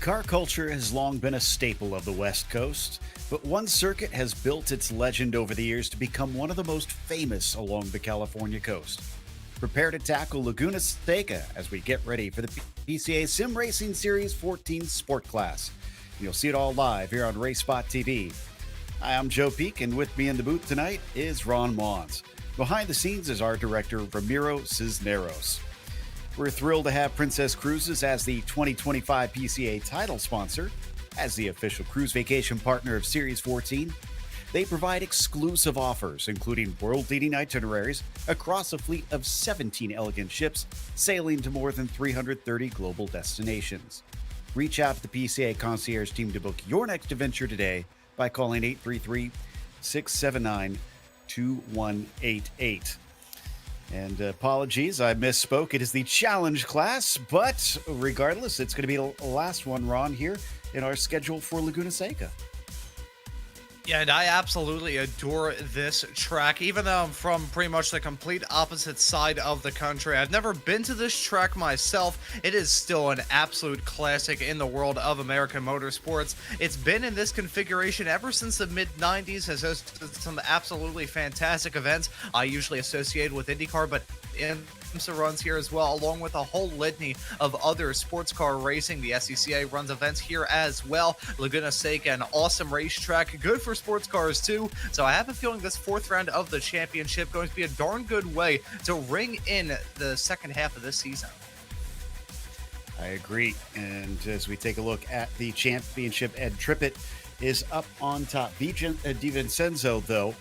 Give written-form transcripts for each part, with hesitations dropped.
Car culture has long been a staple of the West Coast, but one circuit has built its legend over the years to become one of the most famous along the California coast. Prepare to tackle Laguna Seca as we get ready for the PCA Sim Racing Series 14 Sport Class. You'll see it all live here on Race Spot TV. Hi, I'm Joe Peak, and with me in the booth tonight is Ron Mons. Behind the scenes is our director, Ramiro Cisneros. We're thrilled to have Princess Cruises as the 2025 PCA title sponsor. As the official cruise vacation partner of Series 14, they provide exclusive offers, including world-leading itineraries across a fleet of 17 elegant ships sailing to more than 330 global destinations. Reach out to the PCA concierge team to book your next adventure today by calling 833-679-2188. And apologies, I misspoke. It is the challenge class, but regardless, it's going to be the last one, Ron, here in our schedule for Laguna Seca. Yeah, and I absolutely adore this track, even though I'm from pretty much the complete opposite side of the country. I've never been to this track myself. It is still an absolute classic in the world of American motorsports. It's been in this configuration ever since the mid-90s, has hosted some absolutely fantastic events I usually associate with IndyCar, but in runs here as well, along with a whole litany of other sports car racing. The SCCA runs events here as well. Laguna Seca, an awesome racetrack, good for sports cars too. So I have a feeling this fourth round of the championship going to be a darn good way to ring in the second half of this season. I agree. And as we take a look at the championship, Ed Trippett is up on top. DiVincenzo, though,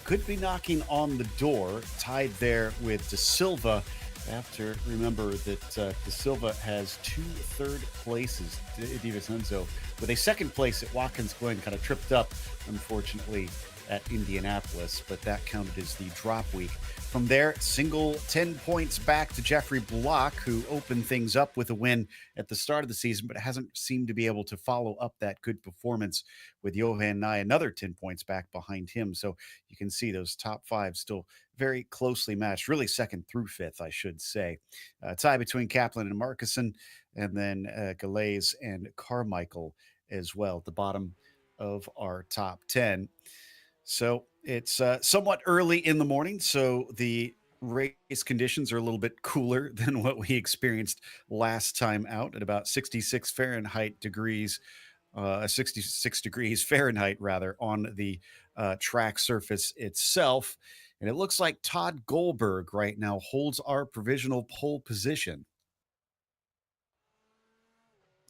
could be knocking on the door, tied there with De Silva. I have to remember that De Silva has two third places, DiVincenzo, with a second place at Watkins Glen, kind of tripped up, unfortunately, at Indianapolis, but that counted as the drop week. From there, single 10 points back to Jeffrey Block, who opened things up with a win at the start of the season, but hasn't seemed to be able to follow up that good performance with Johan Nye, another 10 points back behind him. So you can see those top five still very closely matched, really second through fifth, I should say. Tie between Kaplan and Markuson, and then Galais and Carmichael as well at the bottom of our top 10. So it's somewhat early in the morning, so the race conditions are a little bit cooler than what we experienced last time out at about 66 degrees Fahrenheit rather on the track surface itself. And it looks like Todd Goldberg right now holds our provisional pole position.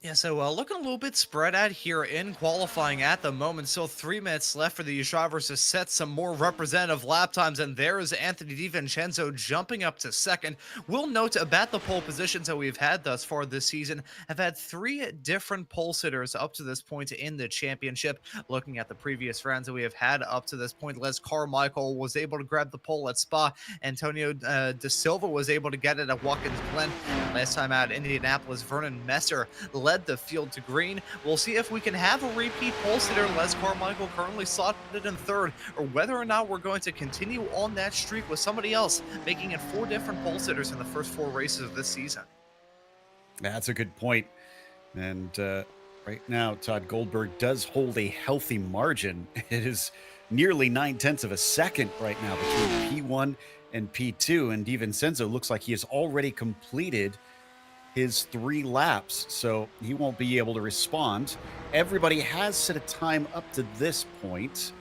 Yeah, so looking a little bit spread out here in qualifying at the moment. Still 3 minutes left for the drivers to set some more representative lap times, and there is Anthony DiVincenzo jumping up to second. We'll note about the pole positions that we've had thus far this season, have had 3 different pole sitters up to this point in the championship. Looking at the previous rounds that we have had up to this point, Les Carmichael was able to grab the pole at Spa. Antonio De Silva was able to get it at Watkins Glen. Last time out, Indianapolis, Vernon Messer led the field to green. We'll see if we can have a repeat pole sitter. Les Carmichael currently slotted in third, or whether or not we're going to continue on that streak with somebody else, making it 4 different pole sitters in the first 4 races of this season. That's a good point. And right now, Todd Goldberg does hold a healthy margin. It is nearly 9/10 of a second right now between P1 and P2. And DiVincenzo looks like he has already completed his 3 laps, so he won't be able to respond. Everybody has set a time up to this point,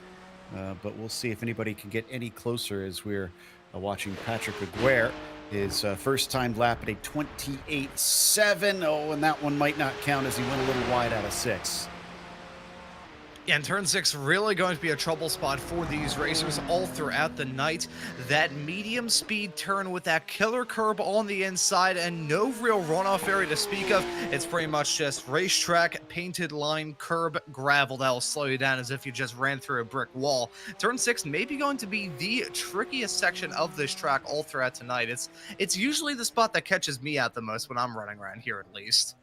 but we'll see if anybody can get any closer as we're watching Patrick Aguirre, his first time lap at a 28.7. Oh, and that one might not count as he went a little wide out of 6. Yeah, and turn 6 really going to be a trouble spot for these racers all throughout the night. That medium speed turn with that killer curb on the inside and no real runoff area to speak of. It's pretty much just racetrack, painted line, curb, gravel that will slow you down as if you just ran through a brick wall. Turn 6 may be going to be the trickiest section of this track all throughout tonight. It's usually the spot that catches me out the most when I'm running around here, at least.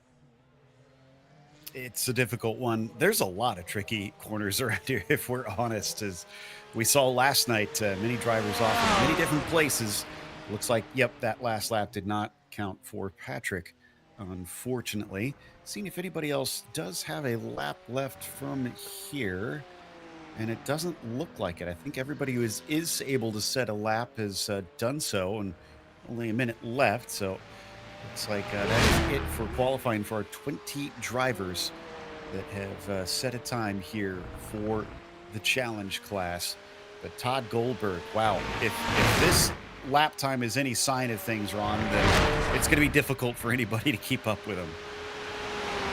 It's a difficult one. There's a lot of tricky corners around here, if we're honest. As we saw last night, many drivers off in many different places. Looks like, yep, that last lap did not count for Patrick unfortunately. Seeing if anybody else does have a lap left from here. And it doesn't look like it. I think everybody who is able to set a lap has done so, and only a minute left. So looks like that is it for qualifying for our 20 drivers that have set a time here for the challenge class. But Todd Goldberg, wow, if this lap time is any sign of things, Ron, then it's going to be difficult for anybody to keep up with him.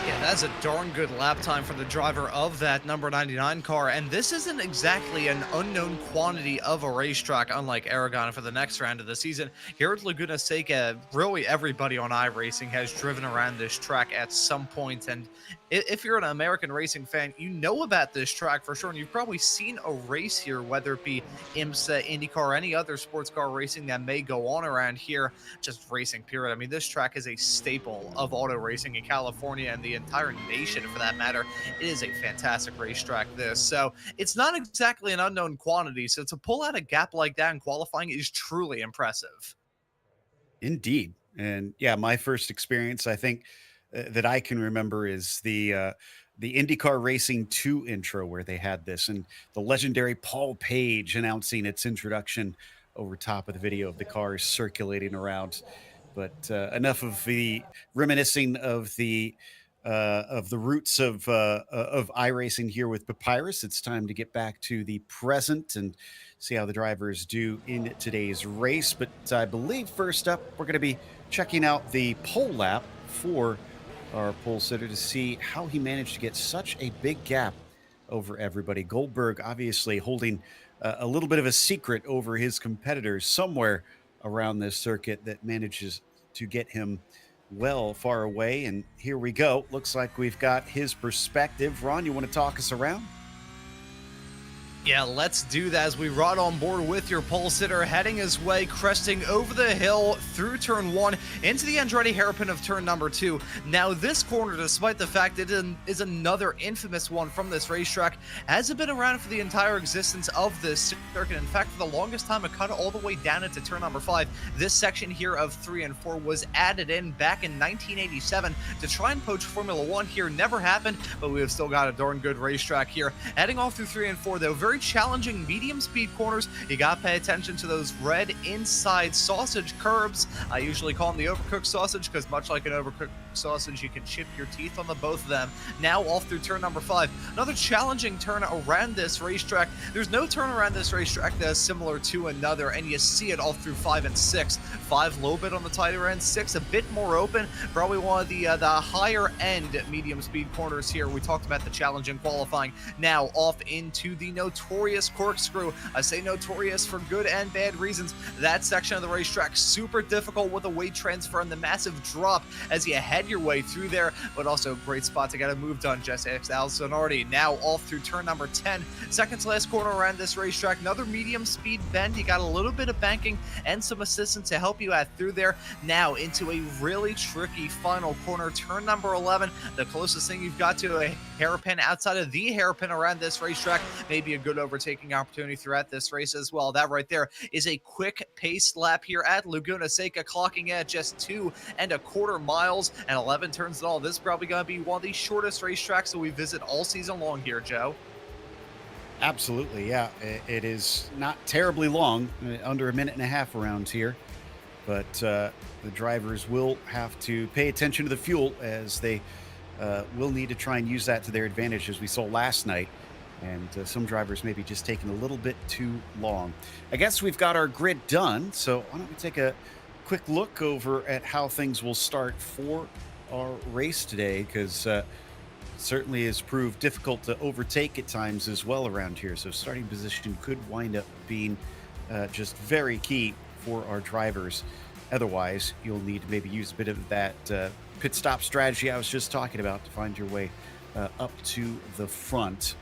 Yeah, that's a darn good lap time for the driver of that number 99 car. And this isn't exactly an unknown quantity of a racetrack, unlike Aragon for the next round of the season. Here at Laguna Seca, really everybody on iRacing has driven around this track at some point. And if you're an American racing fan, you know about this track for sure. And you've probably seen a race here, whether it be IMSA, IndyCar, or any other sports car racing that may go on around here. Just racing, period. I mean, this track is a staple of auto racing in California and the entire nation for that matter. It is a fantastic racetrack, this. So it's not exactly an unknown quantity. So to pull out a gap like that in qualifying is truly impressive. Indeed. And yeah, my first experience, I think, that I can remember is the IndyCar Racing 2 intro where they had this and the legendary Paul Page announcing its introduction over top of the video of the cars circulating around. But enough of the reminiscing of the roots of iRacing here with Papyrus. It's time to get back to the present and see how the drivers do in today's race. But I believe first up, we're going to be checking out the pole lap for our pole sitter to see how he managed to get such a big gap over everybody. Goldberg obviously holding a little bit of a secret over his competitors somewhere around this circuit that manages to get him well far away. And here we go. Looks like we've got his perspective. Ron, you want to talk us around? Yeah, let's do that as we ride on board with your pole sitter, heading his way, cresting over the hill through turn 1 into the Andretti hairpin of turn number 2. Now, this corner, despite the fact that it is another infamous one from this racetrack, hasn't been around for the entire existence of this circuit. In fact, for the longest time, it cut all the way down into turn number 5. This section here of 3 and 4 was added in back in 1987 to try and poach Formula 1 here. Never happened, but we have still got a darn good racetrack here. Heading off through 3 and 4, though, very challenging medium speed corners. You got to pay attention to those red inside sausage curbs. I usually call them the overcooked sausage because much like an overcooked sausage, you can chip your teeth on the both of them. Now off through turn number 5. Another challenging turn around this racetrack. There's no turn around this racetrack that is similar to another, and you see it all through 5 and 6. 5 a little bit on the tighter end, 6 a bit more open. Probably one of the higher end medium speed corners here. We talked about the challenging qualifying. Now off into the notorious corkscrew. I say notorious for good and bad reasons. That section of the racetrack super difficult with a weight transfer and the massive drop as you head your way through there, but also a great spot to get a move done. Just X Alsonardi now off through turn number 10. Second to last corner around this racetrack. Another medium speed bend. You got a little bit of banking and some assistance to help you out through there. Now into a really tricky final corner, turn number 11. The closest thing you've got to a hairpin outside of the hairpin around this racetrack. Maybe a good overtaking opportunity throughout this race as well. That right there is a quick pace lap here at Laguna Seca, clocking at just 2.25 miles and 11 turns in all. This is probably going to be one of the shortest racetracks that we visit all season long here, Joe. Absolutely, yeah. It is not terribly long, under a minute and a half around here, but the drivers will have to pay attention to the fuel as they will need to try and use that to their advantage, as we saw last night. And some drivers maybe just taking a little bit too long. I guess we've got our grid done, so why don't we take a quick look over at how things will start for our race today, because certainly has proved difficult to overtake at times as well around here. So starting position could wind up being just very key for our drivers. Otherwise, you'll need to maybe use a bit of that pit stop strategy I was just talking about to find your way up to the front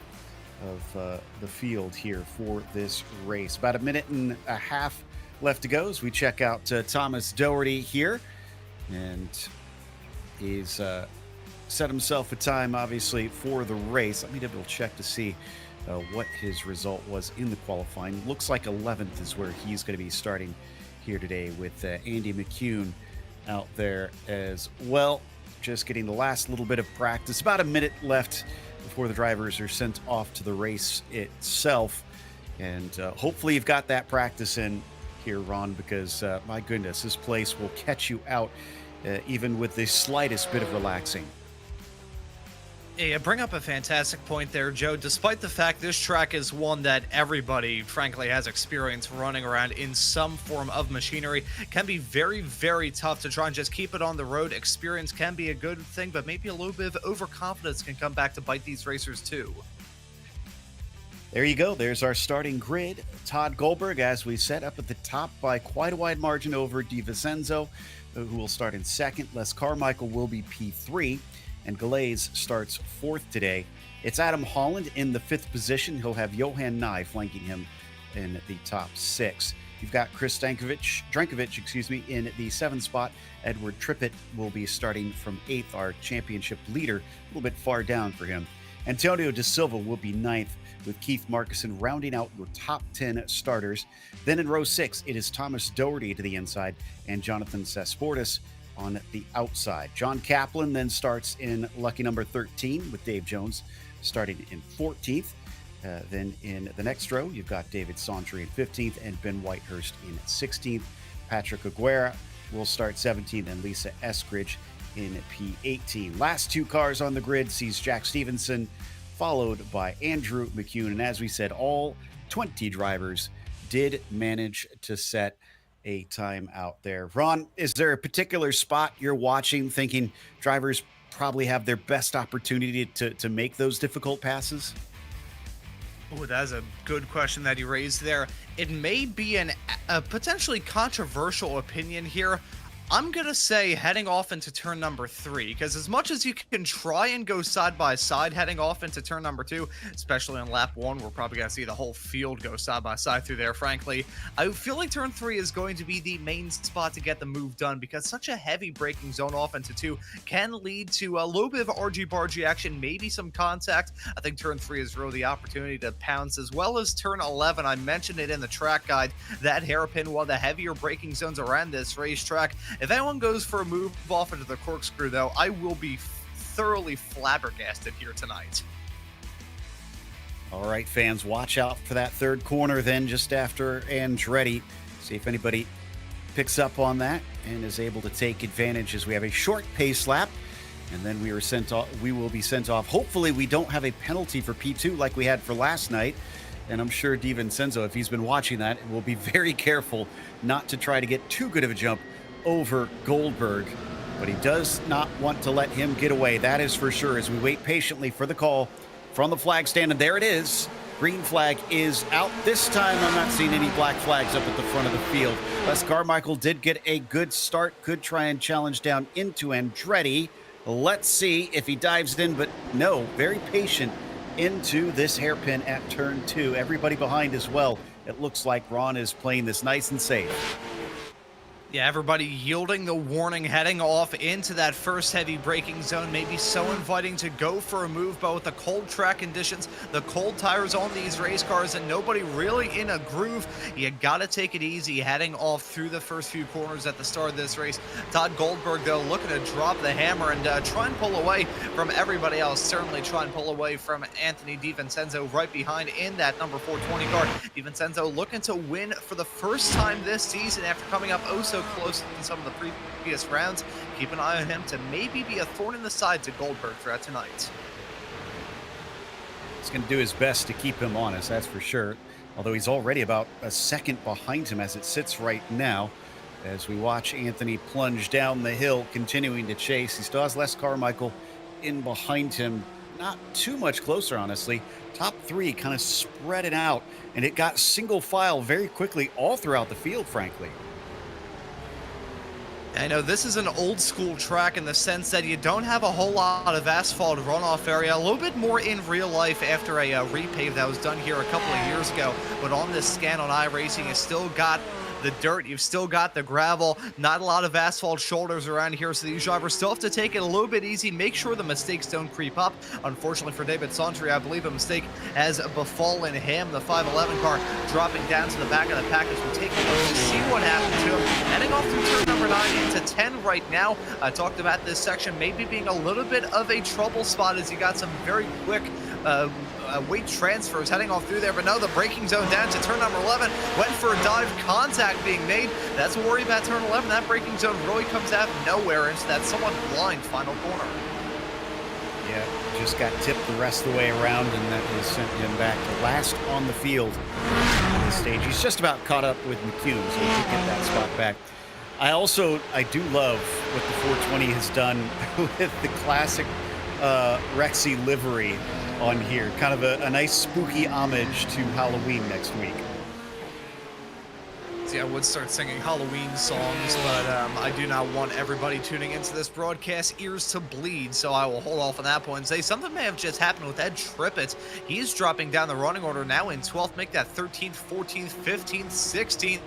of the field here for this race. About a minute and a half left to go as we check out Thomas Doherty here, and he's set himself a time obviously for the race. Let me double check to see what his result was in the qualifying. Looks like 11th is where he's going to be starting here today with Andy McCune out there as well. Just getting the last little bit of practice. About a minute left before the drivers are sent off to the race itself. And hopefully you've got that practice in here, Ron, because my goodness, this place will catch you out even with the slightest bit of relaxing. Yeah, bring up a fantastic point there, Joe. Despite the fact this track is one that everybody, frankly, has experience running around in some form of machinery, can be very, very tough to try and just keep it on the road. Experience can be a good thing, but maybe a little bit of overconfidence can come back to bite these racers too. There you go. There's our starting grid. Todd Goldberg, as we set up at the top by quite a wide margin over DiVincenzo, who will start in second. Les Carmichael will be P3, and Galais starts fourth today. It's Adam Holland in the fifth position. He'll have Johan Nye flanking him in the top six. You've got Chris Drankovic, in the seventh spot. Edward Trippett will be starting from eighth, our championship leader, a little bit far down for him. Antonio De Silva will be ninth, with Keith Markison rounding out your top 10 starters. Then in row 6, it is Thomas Doherty to the inside and Jonathan Sesportis on the outside. John Kaplan then starts in lucky number 13 with Dave Jones starting in 14th. Then in the next row, you've got David Sondry in 15th and Ben Whitehurst in 16th. Patrick Aguera will start 17th and Lisa Eskridge in P18. Last two cars on the grid sees Jack Stevenson followed by Andrew McCune. And as we said, all 20 drivers did manage to set a time out there. Ron, is there a particular spot you're watching thinking drivers probably have their best opportunity to make those difficult passes? Oh, that's a good question that you raised there. It may be a potentially controversial opinion here. I'm going to say heading off into turn number 3, because as much as you can try and go side by side heading off into turn number 2, especially on lap 1, we're probably going to see the whole field go side by side through there, frankly. I feel like turn 3 is going to be the main spot to get the move done, because such a heavy braking zone off into 2 can lead to a little bit of argy-bargy action, maybe some contact. I think turn 3 is really the opportunity to pounce, as well as turn 11. I mentioned it in the track guide, that hairpin, one of the heavier braking zones around this racetrack. If anyone goes for a move off into the corkscrew, though, I will be thoroughly flabbergasted here tonight. All right, fans, watch out for that third corner then just after Andretti. See if anybody picks up on that and is able to take advantage as we have a short pace lap. And then we will be sent off. Hopefully we don't have a penalty for P2 like we had for last night. And I'm sure DiVincenzo, if he's been watching that, will be very careful not to try to get too good of a jump over Goldberg, but he does not want to let him get away. That is for sure, as we wait patiently for the call from the flag stand. And there it is. Green flag is out. This time I'm not seeing any black flags up at the front of the field. Les Carmichael did get a good start. Could try and challenge down into Andretti. Let's see if he dives in, but no, very patient into this hairpin at turn 2. Everybody behind as well. It looks like Ron is playing this nice and safe. Yeah, everybody yielding the warning, heading off into that first heavy braking zone. Maybe so inviting to go for a move, but with the cold track conditions, the cold tires on these race cars, and nobody really in a groove, you gotta take it easy heading off through the first few corners at the start of this race. Todd Goldberg, though, looking to drop the hammer and try and pull away from everybody else. Certainly try and pull away from Anthony DiVincenzo right behind in that number 420 car. DiVincenzo looking to win for the first time this season after coming up oh so close in some of the previous rounds. Keep an eye on him to maybe be a thorn in the side to Goldberg throughout tonight. He's going to do his best to keep him honest, that's for sure. Although he's already about a second behind him as it sits right now. As we watch Anthony plunge down the hill, continuing to chase. He still has Les Carmichael in behind him. Not too much closer, honestly. Top 3 kind of spread it out, and it got single file very quickly all throughout the field, frankly. I know this is an old school track in the sense that you don't have a whole lot of asphalt runoff area, a little bit more in real life after a repave that was done here a couple of years ago. But on this scan on iRacing, you still got the dirt, you've still got the gravel, not a lot of asphalt shoulders around here, so these drivers still have to take it a little bit easy, make sure the mistakes don't creep up. Unfortunately for David Sauntry, I believe a mistake has befallen him. The 511 car dropping down to the back of the pack as we take a look to see what happened to him. Heading off through turn number 9 into 10 right now. I talked about this section maybe being a little bit of a trouble spot as he got some very quick weight transfers heading off through there, but no, the braking zone down to turn number 11, went for a dive, contact being made. That's a worry about turn 11. That braking zone really comes out of nowhere into that somewhat blind final corner. Yeah, just got tipped the rest of the way around, and that has sent him back to last on the field at this stage. He's just about caught up with McCune, so he should get that spot back. I do love what the 420 has done with the classic Rexy livery on here. Kind of a nice spooky homage to Halloween next week. See, I would start singing Halloween songs, but I do not want everybody tuning into this broadcast ears to bleed, so I will hold off on that point and say something may have just happened with Ed Trippett. He's dropping down the running order now in 12th, make that 13th, 14th, 15th, 16th.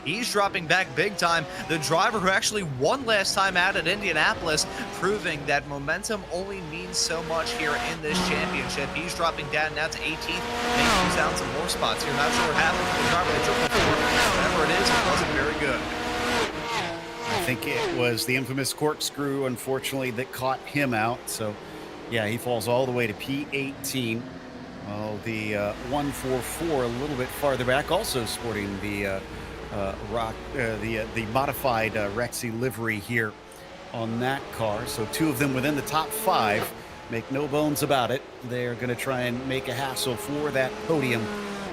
He's dropping back big time. The driver who actually won last time out at Indianapolis, proving that momentum only means so much here in this championship. He's dropping down now to 18th, making down some more spots here. Not sure what happened to the driver that took before. Whatever it is, it wasn't very good. I think it was the infamous corkscrew, unfortunately, that caught him out. So, yeah, he falls all the way to P18. Well, the 144 a little bit farther back, also sporting the the modified Rexy livery here on that car. So two of them within the top 5. Make no bones about it. They're going to try and make a hassle for that podium.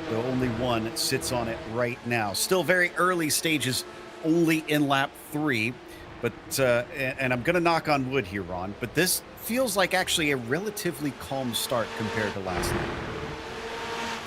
The only one sits on it right now. Still very early stages, only in lap 3. But and I'm going to knock on wood here, Ron, but this feels like actually a relatively calm start compared to last night.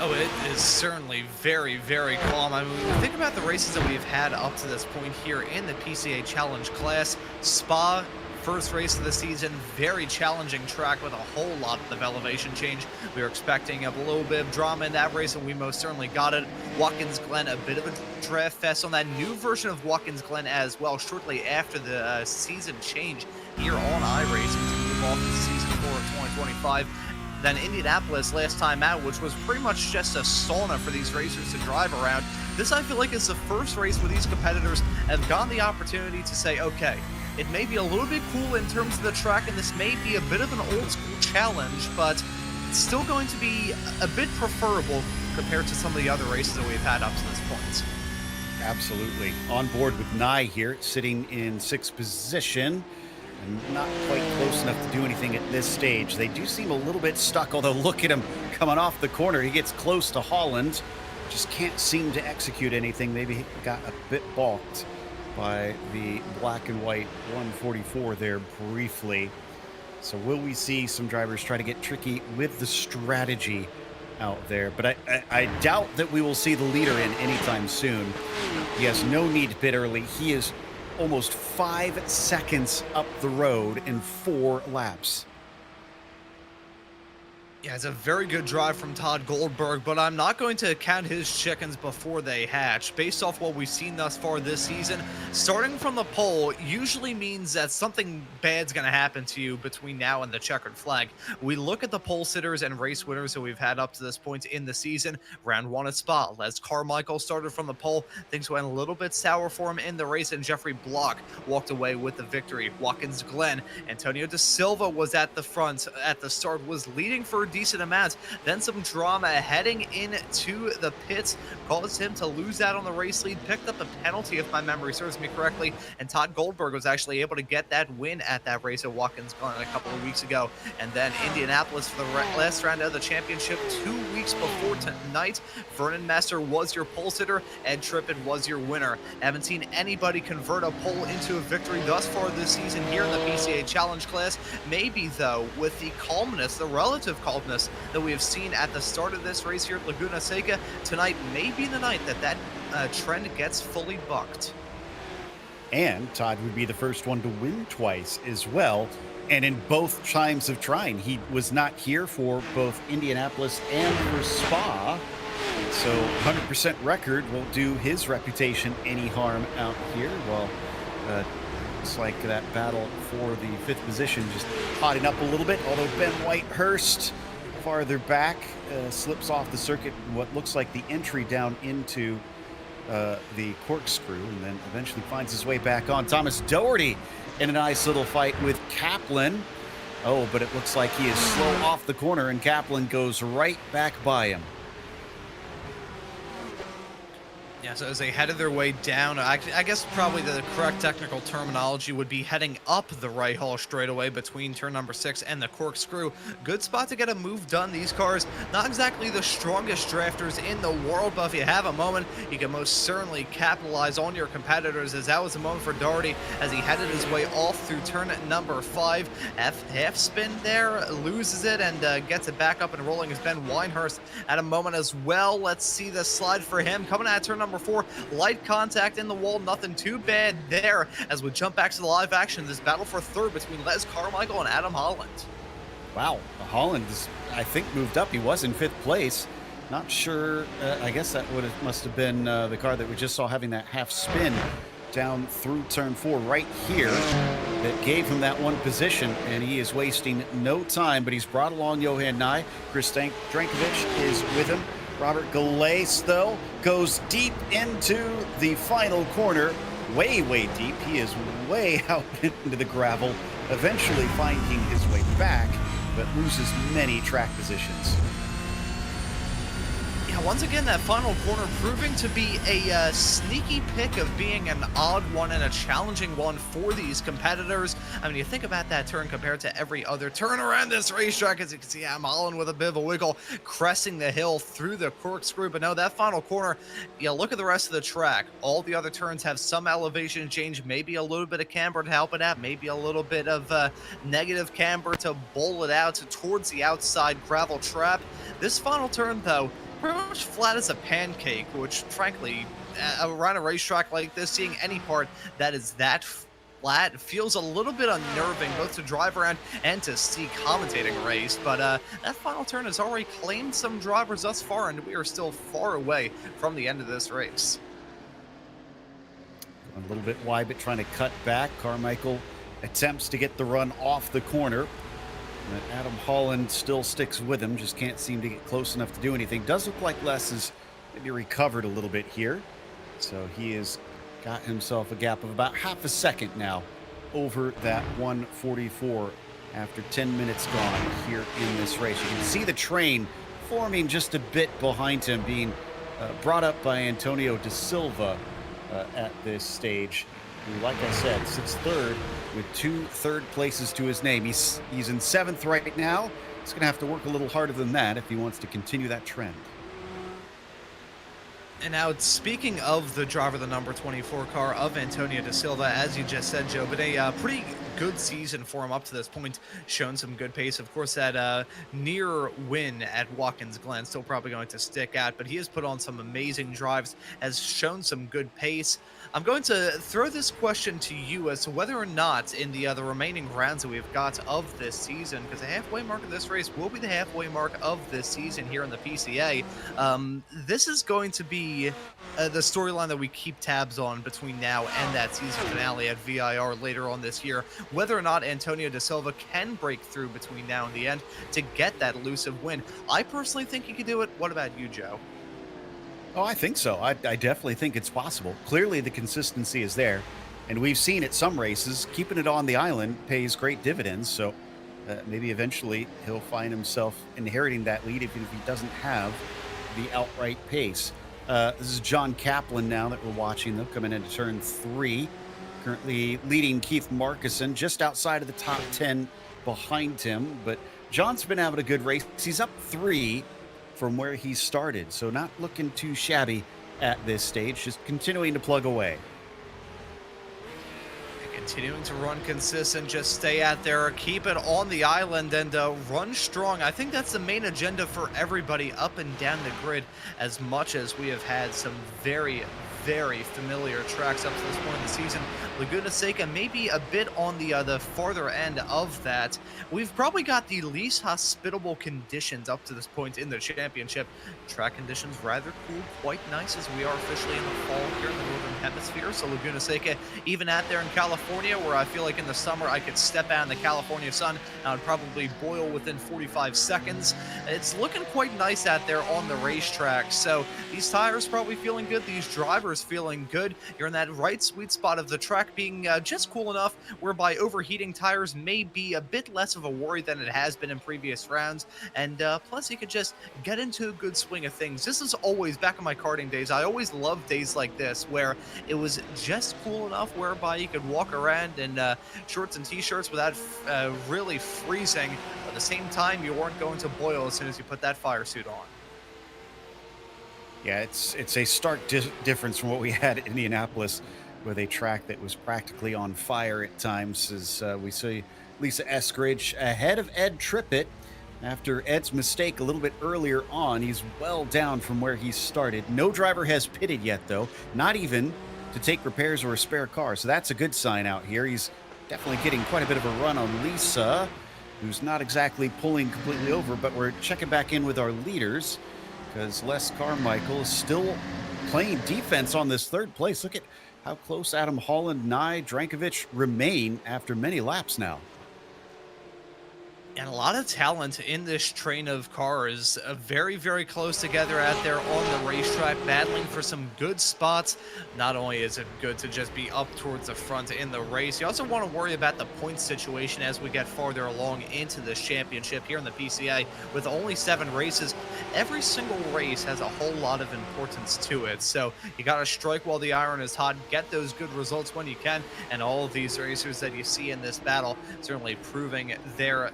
Oh, it is certainly very, very calm. I mean, when we think about the races that we've had up to this point here in the PCA Challenge class, Spa, first race of the season, very challenging track with a whole lot of elevation change. We were expecting a little bit of drama in that race, and we most certainly got it. Watkins Glen, a bit of a draft fest on that new version of Watkins Glen as well, shortly after the season change here on iRacing to move off to season 4 of 2025. Then Indianapolis last time out, which was pretty much just a sauna for these racers to drive around. This, I feel like, is the first race where these competitors have gotten the opportunity to say, okay, it may be a little bit cool in terms of the track, and this may be a bit of an old school challenge, but it's still going to be a bit preferable compared to some of the other races that we've had up to this point. Absolutely. On board with Nye here, sitting in 6th position. And not quite close enough to do anything at this stage. They do seem a little bit stuck, although look at him coming off the corner. He gets close to Holland, just can't seem to execute anything. Maybe he got a bit balked by the black and white 144 there briefly. So will we see some drivers try to get tricky with the strategy out there? But I doubt that we will see the leader in anytime soon. He has no need to pit early. He is almost 5 seconds up the road in 4 laps. Yeah, it's a very good drive from Todd Goldberg, but I'm not going to count his chickens before they hatch. Based off what we've seen thus far this season, starting from the pole usually means that something bad's going to happen to you between now and the checkered flag. We look at the pole sitters and race winners that we've had up to this point in the season. Round 1 at Spa, Les Carmichael started from the pole. Things went a little bit sour for him in the race, and Jeffrey Block walked away with the victory. Watkins Glen, Antonio De Silva was at the front at the start, was leading for a decent amount. Then some drama heading into the pits caused him to lose out on the race lead, picked up a penalty if my memory serves me correctly, and Todd Goldberg was actually able to get that win at that race at Watkins Glen a couple of weeks ago. And then Indianapolis for the last round of the championship 2 weeks before tonight. Vernon Messer was your pole sitter, Ed Trippett was your winner. Haven't seen anybody convert a pole into a victory thus far this season here in the PCA Challenge class. Maybe though, with the calmness, the relative calmness that we have seen at the start of this race here at Laguna Seca, tonight may be the night that trend gets fully bucked. And Todd would be the first one to win twice as well. And in both times of trying, he was not here for both Indianapolis and for Spa. So 100% record won't do his reputation any harm out here. Well, looks like that battle for the fifth position just hotting up a little bit, although Ben Whitehurst farther back slips off the circuit in what looks like the entry down into the corkscrew, and then eventually finds his way back on. Thomas Doherty in a nice little fight with Kaplan. Oh, but it looks like he is slow off the corner, and Kaplan goes right back by him. Yeah, so as they headed their way down, I guess probably the correct technical terminology would be heading up the right haul straightaway between turn number 6 and the corkscrew. Good spot to get a move done. These cars, not exactly the strongest drafters in the world, but if you have a moment, you can most certainly capitalize on your competitors, as that was a moment for Doherty as he headed his way off through turn number 5. Half spin there, loses it, and gets it back up and rolling as Ben Whitehurst at a moment as well. Let's see the slide for him coming at turn number 4. Light contact in the wall, nothing too bad there, as we jump back to the live action. This battle for third between Les Carmichael and Adam Holland. Wow, Holland is, I think, moved up. He was in 5th place. Not sure. I guess that must have been the car that we just saw having that half spin down through turn 4 right here that gave him that one position, and he is wasting no time, but he's brought along Johan Nye. Chris Drankovic is with him. Robert Galais, though, goes deep into the final corner, way deep. He is way out into the gravel, eventually finding his way back, but loses many track positions. Yeah, once again, that final corner proving to be a sneaky pick of being an odd one and a challenging one for these competitors. I mean, you think about that turn compared to every other turn around this racetrack. As you can see, Adam Holland with a bit of a wiggle, cresting the hill through the corkscrew. But no, that final corner, yeah, look at the rest of the track. All the other turns have some elevation change, maybe a little bit of camber to help it out, maybe a little bit of negative camber to bowl it out towards the outside gravel trap. This final turn, though, pretty much flat as a pancake, which frankly, around a racetrack like this, seeing any part that is that flat feels a little bit unnerving, both to drive around and to see commentating race. But that final turn has already claimed some drivers thus far, and we are still far away from the end of this race. A little bit wide, but trying to cut back. Carmichael attempts to get the run off the corner. Adam Holland still sticks with him, just can't seem to get close enough to do anything. Does look like Les has maybe recovered a little bit here. So he has got himself a gap of about half a second now over that 144 after 10 minutes gone here in this race. You can see the train forming just a bit behind him, being brought up by Antonio De Silva at this stage, who, like I said, sits third with 2 third places to his name. He's in 7th right now. He's going to have to work a little harder than that if he wants to continue that trend. And now, speaking of the driver, the number 24 car of Antonio De Silva, as you just said, Joe, but a pretty good season for him up to this point, shown some good pace. Of course, that near win at Watkins Glen still probably going to stick out, but he has put on some amazing drives, has shown some good pace. I'm going to throw this question to you as to whether or not in the remaining rounds that we've got of this season, because the halfway mark of this race will be the halfway mark of this season here in the PCA. This is going to be the storyline that we keep tabs on between now and that season finale at VIR later on this year, whether or not Antonio De Silva can break through between now and the end to get that elusive win. I personally think he could do it. What about you, Joe? Oh, I think so. I definitely think it's possible. Clearly, the consistency is there. And we've seen at some races, keeping it on the island pays great dividends. So maybe eventually he'll find himself inheriting that lead even if he doesn't have the outright pace. This is John Kaplan now that we're watching them coming into turn 3. Currently leading Keith Markison just outside of the top 10 behind him. But John's been having a good race. He's up 3 from where he started, so not looking too shabby at this stage, just continuing to plug away. Continuing to run consistent, just stay out there, keep it on the island, and run strong. I think that's the main agenda for everybody up and down the grid, as much as we have had some very, very familiar tracks up to this point in the season. Laguna Seca may be a bit on the farther end of that. We've probably got the least hospitable conditions up to this point in the championship. Track conditions rather cool, quite nice as we are officially in the fall here in the Northern Hemisphere. So Laguna Seca, even out there in California, where I feel like in the summer I could step out in the California sun and I'd probably boil within 45 seconds. It's looking quite nice out there on the racetrack. So these tires probably feeling good, these drivers feeling good. You're in that right sweet spot of the track being just cool enough whereby overheating tires may be a bit less of a worry than it has been in previous rounds. And plus, you could just get into a good swing of things. This is always, back in my karting days, I always loved days like this where it was just cool enough whereby you could walk around in shorts and t-shirts without really freezing. But at the same time, you weren't going to boil as soon as you put that fire suit on. Yeah, it's a stark difference from what we had at Indianapolis, with a track that was practically on fire at times. As we see Lisa Eskridge ahead of Ed Trippett after Ed's mistake a little bit earlier on. He's well down from where he started. No driver has pitted yet, though, not even to take repairs or a spare car. So that's a good sign out here. He's definitely getting quite a bit of a run on Lisa, who's not exactly pulling completely over, but we're checking back in with our leaders because Les Carmichael is still playing defense on this third place. Look at how close Adam Holland, Nye, Drankovic remain after many laps now. And a lot of talent in this train of cars, very, very close together out there on the racetrack, battling for some good spots. Not only is it good to just be up towards the front in the race, you also want to worry about the point situation as we get farther along into this championship here in the PCA. With only 7 races, every single race has a whole lot of importance to it. So you got to strike while the iron is hot, get those good results when you can. And all of these racers that you see in this battle certainly proving their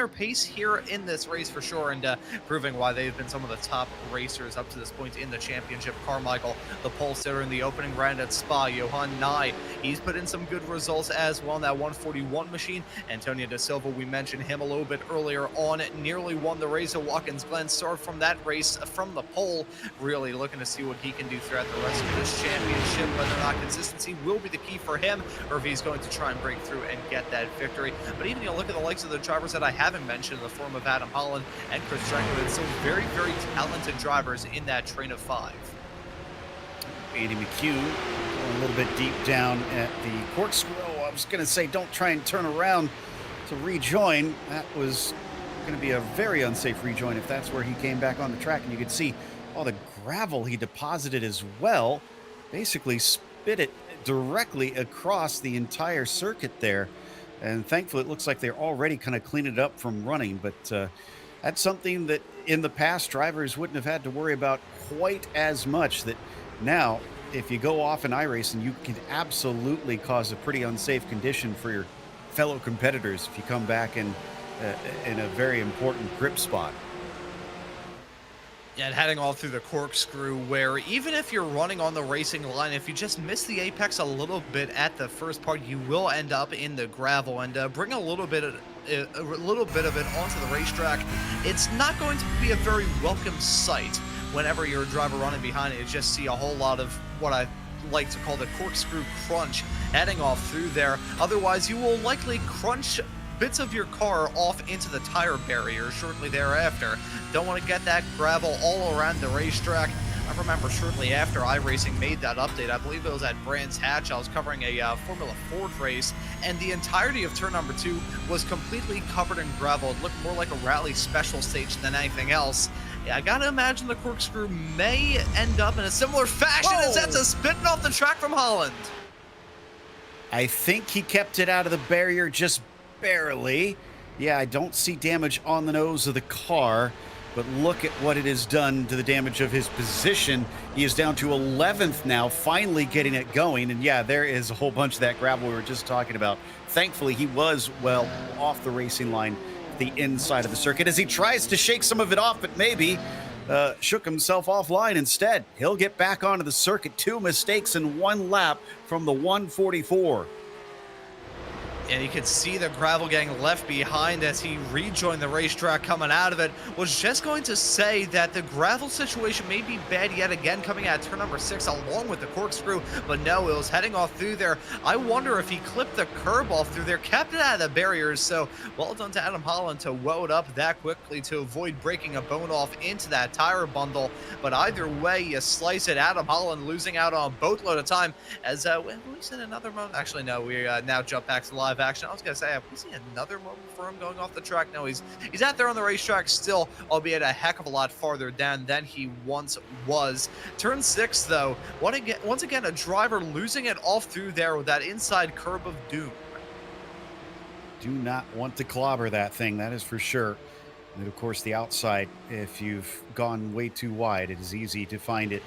pace here in this race for sure, and proving why they've been some of the top racers up to this point in the championship. Carmichael, the pole sitter in the opening round at Spa. Johan Nye, he's put in some good results as well in that 141 machine. Antonio Da Silva, we mentioned him a little bit earlier on, nearly won the race at Watkins Glen. Started from that race from the pole, really looking to see what he can do throughout the rest of this championship. Whether or not consistency will be the key for him, or if he's going to try and break through and get that victory. But even you look at the likes of the drivers that I haven't mentioned in the form of Adam Holland and Chris Drankovic, so very, very talented drivers in that train of 5. Andy McCune going a little bit deep down at the corkscrew. I was going to say, don't try and turn around to rejoin. That was going to be a very unsafe rejoin if that's where he came back on the track. And you could see all the gravel he deposited as well, basically spit it directly across the entire circuit there. And thankfully, it looks like they're already kind of cleaning it up from running. But that's something that in the past, drivers wouldn't have had to worry about quite as much. That now, if you go off in iRacing, you can absolutely cause a pretty unsafe condition for your fellow competitors if you come back in a very important grip spot. And heading all through the corkscrew, where even if you're running on the racing line, if you just miss the apex a little bit at the first part, you will end up in the gravel. And bring a little bit of it onto the racetrack, it's not going to be a very welcome sight whenever you're a driver running behind it. You just see a whole lot of what I like to call the corkscrew crunch heading off through there. Otherwise, you will likely crunch bits of your car off into the tire barrier shortly thereafter. Don't want to get that gravel all around the racetrack. I remember shortly after iRacing made that update, I believe it was at Brands Hatch, I was covering a Formula Ford race, and the entirety of turn number 2 was completely covered in gravel. It looked more like a rally special stage than anything else. Yeah, I gotta imagine the corkscrew may end up in a similar fashion as that's a spitting off the track from Holland. I think he kept it out of the barrier just barely. Yeah, I don't see damage on the nose of the car, but look at what it has done to the damage of his position. He is down to 11th now, finally getting it going. And yeah, there is a whole bunch of that gravel we were just talking about. Thankfully, he was well off the racing line, the inside of the circuit, as he tries to shake some of it off, but maybe shook himself offline instead. He'll get back onto the circuit. 2 mistakes in 1 lap from the 144. And you could see the gravel getting left behind as he rejoined the racetrack coming out of it. Was just going to say that the gravel situation may be bad yet again coming out of turn number 6 along with the corkscrew, but no, it was heading off through there. I wonder if he clipped the curb off through there, kept it out of the barriers, so well done to Adam Holland to woe it up that quickly to avoid breaking a bone off into that tire bundle. But either way, you slice it. Adam Holland losing out on a boatload of time as we see another moment. Actually, no, we now jump back to live action. I was gonna say, have we seen another moment for him going off the track? No, he's out there on the racetrack still, albeit a heck of a lot farther down than he once was. Turn 6, though, once again, a driver losing it off through there with that inside curb of doom. Do not want to clobber that thing, that is for sure. And of course, the outside, if you've gone way too wide, it is easy to find it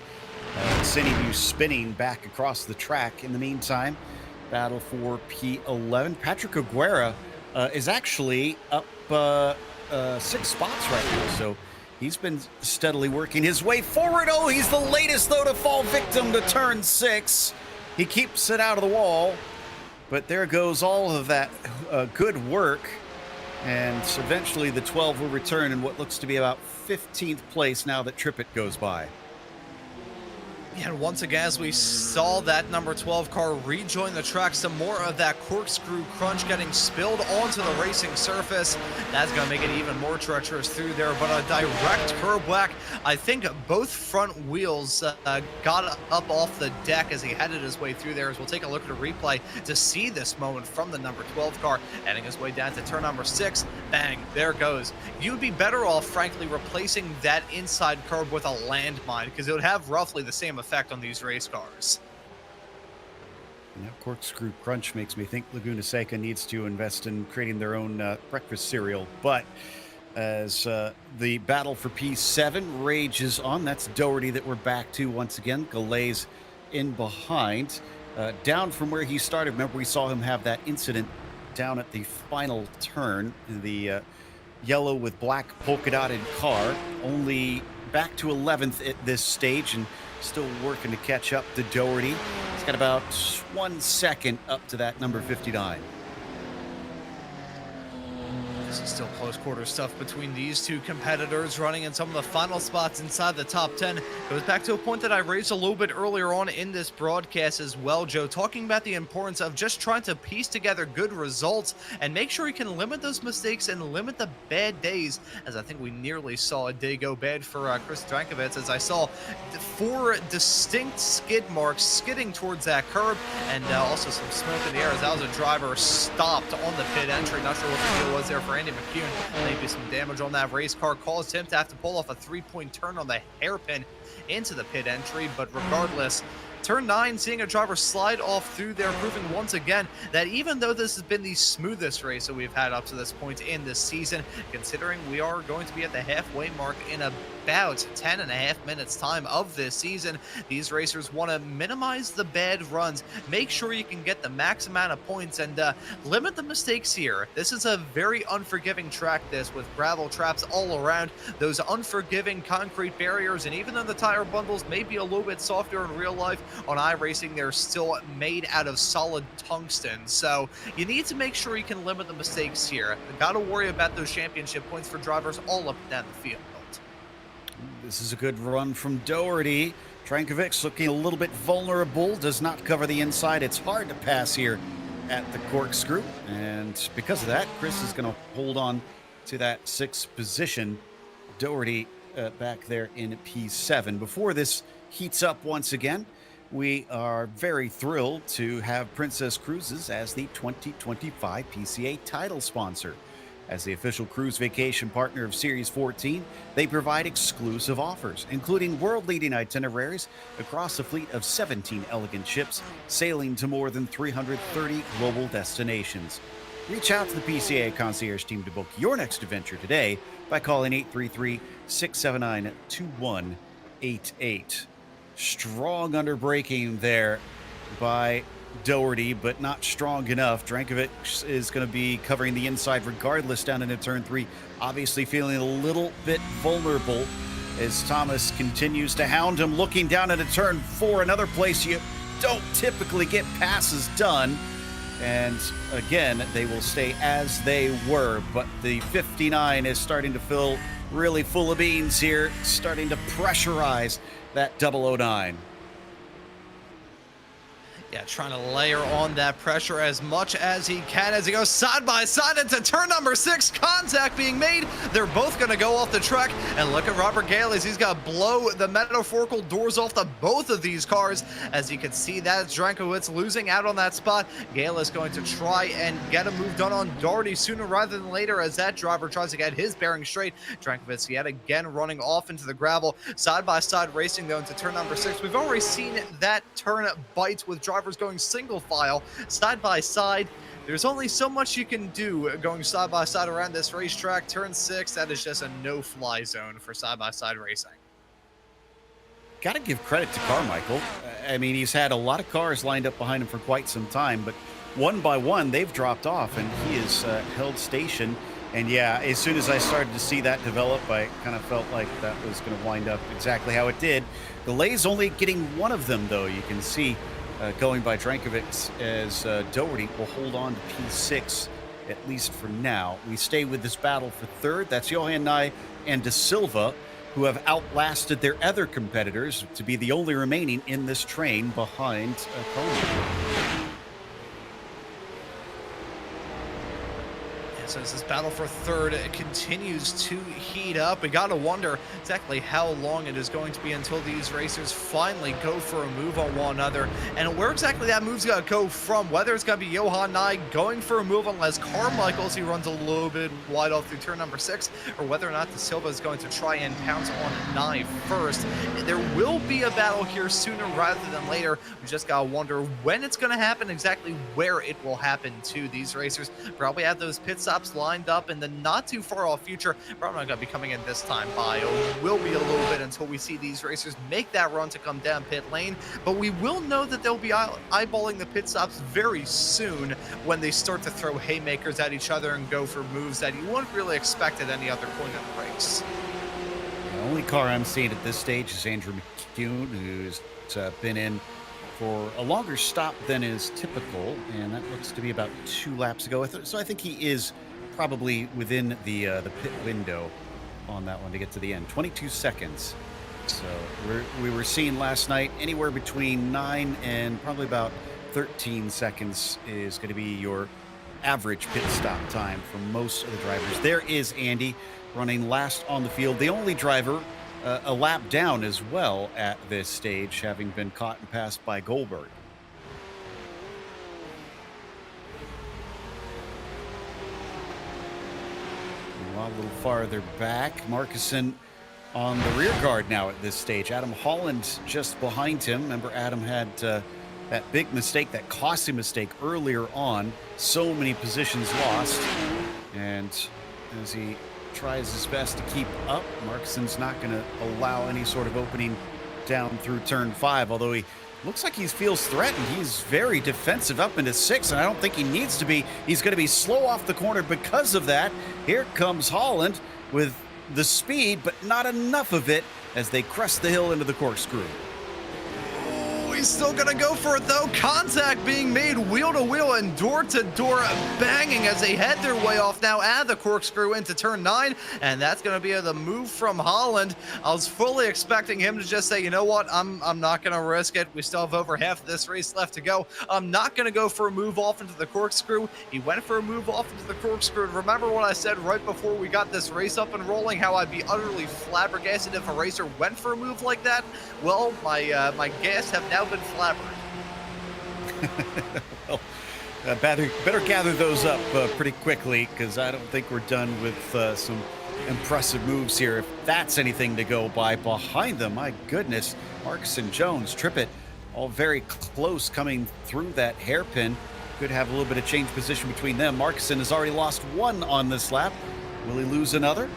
sending you spinning back across the track. In the meantime, battle for P11. Patrick Aguera is actually up 6 spots right now, so he's been steadily working his way forward. Oh, he's the latest, though, to fall victim to turn 6. He keeps it out of the wall, but there goes all of that good work, and eventually the 12 will return in what looks to be about 15th place now that Trippett goes by. Yeah, and once again, as we saw that number 12 car rejoin the track, some more of that corkscrew crunch getting spilled onto the racing surface. That's going to make it even more treacherous through there, but a direct curb whack. I think both front wheels got up off the deck as he headed his way through there. As we'll take a look at a replay to see this moment from the number 12 car, heading his way down to turn number 6. Bang, there it goes. You'd be better off, frankly, replacing that inside curb with a landmine, because it would have roughly the same effect on these race cars. Now, corkscrew crunch makes me think Laguna Seca needs to invest in creating their own breakfast cereal. But as the battle for P7 rages on, that's Doherty that we're back to once again. Galay's in behind, down from where he started. Remember, we saw him have that incident down at the final turn, the yellow with black polka dotted car. Only back to 11th at this stage, and still working to catch up to Doherty. He's got about 1 second up to that number 59. This is still close quarter stuff between these two competitors running in some of the final spots inside the top 10. Goes back to a point that I raised a little bit earlier on in this broadcast as well, Joe, talking about the importance of just trying to piece together good results and make sure you can limit those mistakes and limit the bad days, as I think we nearly saw a day go bad for Chris Drankovich, as I saw 4 distinct skid marks skidding towards that curb, and also some smoke in the air as that was a driver stopped on the pit entry. Not sure what the deal was there for Andy McCune. Maybe some damage on that race car caused him to have to pull off a 3-point turn on the hairpin into the pit entry, but regardless, turn 9, seeing a driver slide off through there, proving once again that even though this has been the smoothest race that we've had up to this point in this season, considering we are going to be at the halfway mark in about 10.5 minutes time of this season, these racers want to minimize the bad runs, make sure you can get the max amount of points, and limit the mistakes here. This is a very unforgiving track, this, with gravel traps all around, those unforgiving concrete barriers, and even though the tire bundles may be a little bit softer in real life, on iRacing, they're still made out of solid tungsten. So you need to make sure you can limit the mistakes here. Got to worry about those championship points for drivers all up and down the field. This is a good run from Doherty. Drankovich looking a little bit vulnerable, does not cover the inside. It's hard to pass here at the corkscrew. And because of that, Chris is going to hold on to that 6th position. Doherty back there in P7. Before this heats up once again, we are very thrilled to have Princess Cruises as the 2025 PCA title sponsor. As the official cruise vacation partner of Series 14, they provide exclusive offers, including world-leading itineraries across a fleet of 17 elegant ships sailing to more than 330 global destinations. Reach out to the PCA concierge team to book your next adventure today by calling 833-679-2188. Strong underbraking there by Doherty, but not strong enough. Drankovich is going to be covering the inside regardless down into turn 3. Obviously feeling a little bit vulnerable as Thomas continues to hound him. Looking down into turn 4, another place you don't typically get passes done. And again, they will stay as they were. But the 59 is starting to feel really full of beans here, starting to pressurize that 009. Yeah, trying to layer on that pressure as much as he can as he goes side by side into turn number 6. Contact being made. They're both going to go off the track. And look at Robert Gale as he's got to blow the metaphorical doors off the both of these cars. As you can see, that's Drankowitz losing out on that spot. Gale is going to try and get a move done on Doherty sooner rather than later as that driver tries to get his bearing straight. Drankowitz yet again running off into the gravel. Side by side racing though into turn number 6. We've already seen that turn bite with drivers going single file side by side. There's only so much you can do going side by side around this racetrack. Turn 6, that is just a no-fly zone for side by side racing. Got to give credit to Carmichael. I mean, he's had a lot of cars lined up behind him for quite some time, but one by one they've dropped off and he has held station. And yeah, as soon as I started to see that develop, I kind of felt like that was going to wind up exactly how it did. Delay's only getting one of them, though. You can see going by Drankovic as Doherty will hold on to P6, at least for now. We stay with this battle for third. That's Johan Nye and De Silva, who have outlasted their other competitors to be the only remaining in this train behind Coleman. So as this battle for third continues to heat up, we gotta wonder exactly how long it is going to be until these racers finally go for a move on one another, and where exactly that move's gonna go from, whether it's gonna be Johan Nye going for a move on Les Carmichaels, he runs a little bit wide off through turn number 6, or whether or not De Silva is going to try and pounce on Nye first. There will be a battle here sooner rather than later. We just gotta wonder when it's gonna happen, exactly where it will happen to. These racers probably have those pit stops lined up in the not too far off future. Probably not going to be coming in this time. Bio will be a little bit until we see these racers make that run to come down pit lane, but we will know that they'll be eyeballing the pit stops very soon when they start to throw haymakers at each other and go for moves that you wouldn't really expect at any other point in the race. The only car I'm seeing at this stage is Andrew McCune, who's been in for a longer stop than is typical, and that looks to be about 2 laps ago. So I think he is probably within the pit window on that one to get to the end. 22 seconds. So we were seeing last night anywhere between 9 and probably about 13 seconds is going to be your average pit stop time for most of the drivers. There is Andy running last on the field, the only driver a lap down as well at this stage, having been caught and passed by Goldberg. A little farther back, Markussen on the rear guard now at this stage. Adam Holland just behind him. Remember, Adam had that big mistake, that costly mistake earlier on. So many positions lost. And as he tries his best to keep up, Markussen's not going to allow any sort of opening down through turn 5, although he looks like he feels threatened. He's very defensive up into 6, and I don't think he needs to be. He's going to be slow off the corner because of that. Here comes Holland with the speed, but not enough of it as they crest the hill into the corkscrew. He's still gonna go for it though. Contact being made wheel to wheel and door to door banging as they head their way off now at the corkscrew into turn 9, and that's gonna be the move from Holland. I was fully expecting him to just say, you know what, I'm not gonna risk it. We still have over half of this race left to go. I'm not gonna go for a move off into the corkscrew. He went for a move off into the corkscrew. Remember what I said right before we got this race up and rolling, how I'd be utterly flabbergasted if a racer went for a move like that? Well, my guests have now been flabbered. Well, better gather those up pretty quickly, because I don't think we're done with some impressive moves here, if that's anything to go by. Behind them, my goodness, Markussen, Jones, Trippett, all very close coming through that hairpin. Could have a little bit of change position between them. Markussen has already lost 1 on this lap. Will he lose another?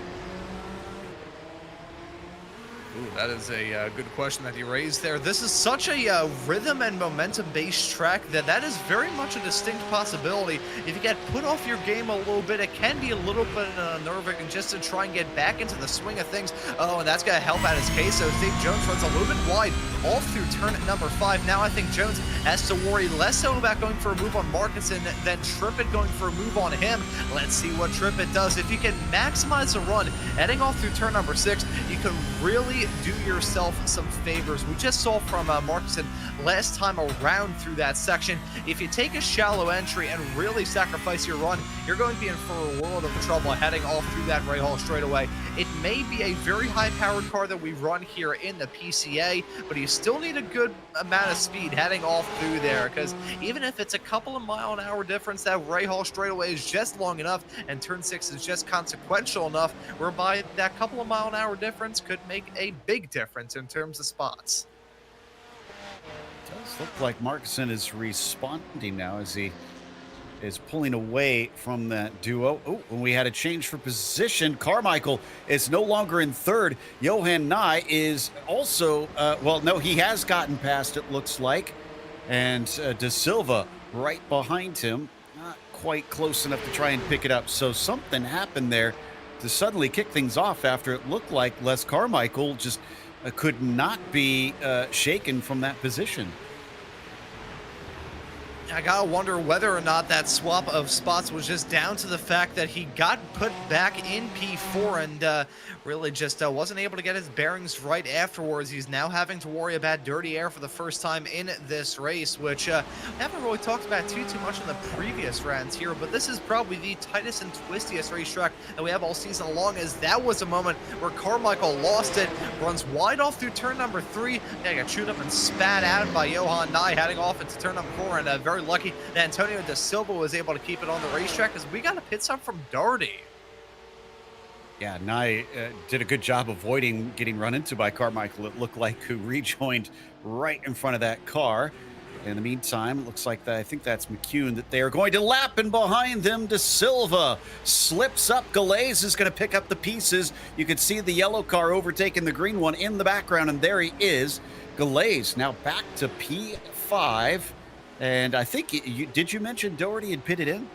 Ooh, that is a good question that you raised there. This is such a rhythm and momentum-based track that is very much a distinct possibility. If you get put off your game a little bit, it can be a little bit unnerving just to try and get back into the swing of things. Oh, and that's going to help out his case. So Dave Jones runs a little bit wide all through turn number 5. Now I think Jones has to worry less so about going for a move on Markinson than Trippett going for a move on him. Let's see what Trippett does. If you can maximize the run heading off through turn number 6, you can really do yourself some favors. We just saw from Markinson last time around through that section. If you take a shallow entry and really sacrifice your run, you're going to be in for a world of trouble heading off through that right haul straightaway. It may be a very high-powered car that we run here in the PCA, but you still need a good amount of speed heading off through there, because even if it's a couple of mile-an-hour difference, that right haul straightaway is just long enough, and turn 6 is just consequential enough, whereby that couple of mile-an-hour difference could make a big difference in terms of spots. It does look like Markson is responding now as he is pulling away from that duo. Oh, and we had a change for position. Carmichael is no longer in third. Johan Nye is also, well, no, he has gotten past, it looks like. And De Silva right behind him, not quite close enough to try and pick it up. So something happened there to suddenly kick things off after it looked like Les Carmichael just could not be shaken from that position. I gotta wonder whether or not that swap of spots was just down to the fact that he got put back in P4 and really just wasn't able to get his bearings right afterwards. He's now having to worry about dirty air for the first time in this race, which we haven't really talked about too much in the previous rounds here, but this is probably the tightest and twistiest racetrack that we have all season long, as that was a moment where Carmichael lost it, runs wide off through turn number 3, got chewed up and spat out by Johan Nye heading off into turn number 4, and very lucky that Antonio De Silva was able to keep it on the racetrack, as we got a pit stop from Darty. Yeah, Nye did a good job avoiding getting run into by Carmichael, it looked like, who rejoined right in front of that car. In the meantime, it looks like I think that's McCune that they are going to lap, and behind them, De Silva slips up. Galais is going to pick up the pieces. You can see the yellow car overtaking the green one in the background, and there he is. Galais now back to P5. And I think, did you mention Doherty had pitted in?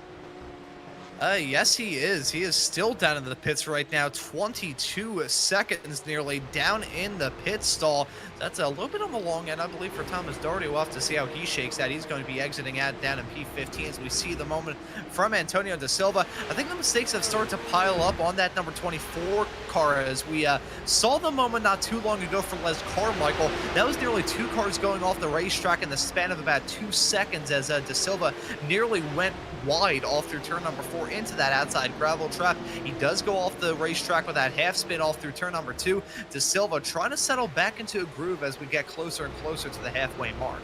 Yes, he is. He is still down in the pits right now. 22 seconds nearly down in the pit stall. That's a little bit on the long end, I believe, for Thomas Doherty. We'll have to see how he shakes out. He's going to be exiting out down in P15 as we see the moment from Antonio De Silva. I think the mistakes have started to pile up on that number 24 car, as we saw the moment not too long ago for Les Carmichael. That was nearly 2 cars going off the racetrack in the span of about 2 seconds, as De Silva nearly went wide off through turn number 4 into that outside gravel trap. He does go off the racetrack with that half spin off through turn number 2. De Silva trying to settle back into a groove as we get closer and closer to the halfway mark.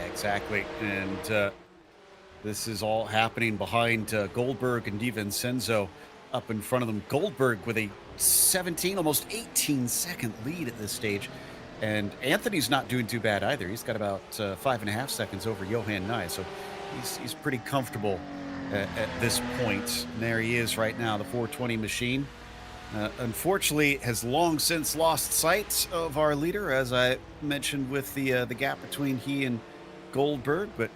Exactly. And this is all happening behind Goldberg and DiVincenzo up in front of them. Goldberg with a 17, almost 18-second lead at this stage. And Anthony's not doing too bad either. He's got about 5.5 seconds over Johan Nye, so he's pretty comfortable at this point. And there he is right now, the 420 machine. Unfortunately, has long since lost sight of our leader, as I mentioned, with the gap between he and Goldberg. But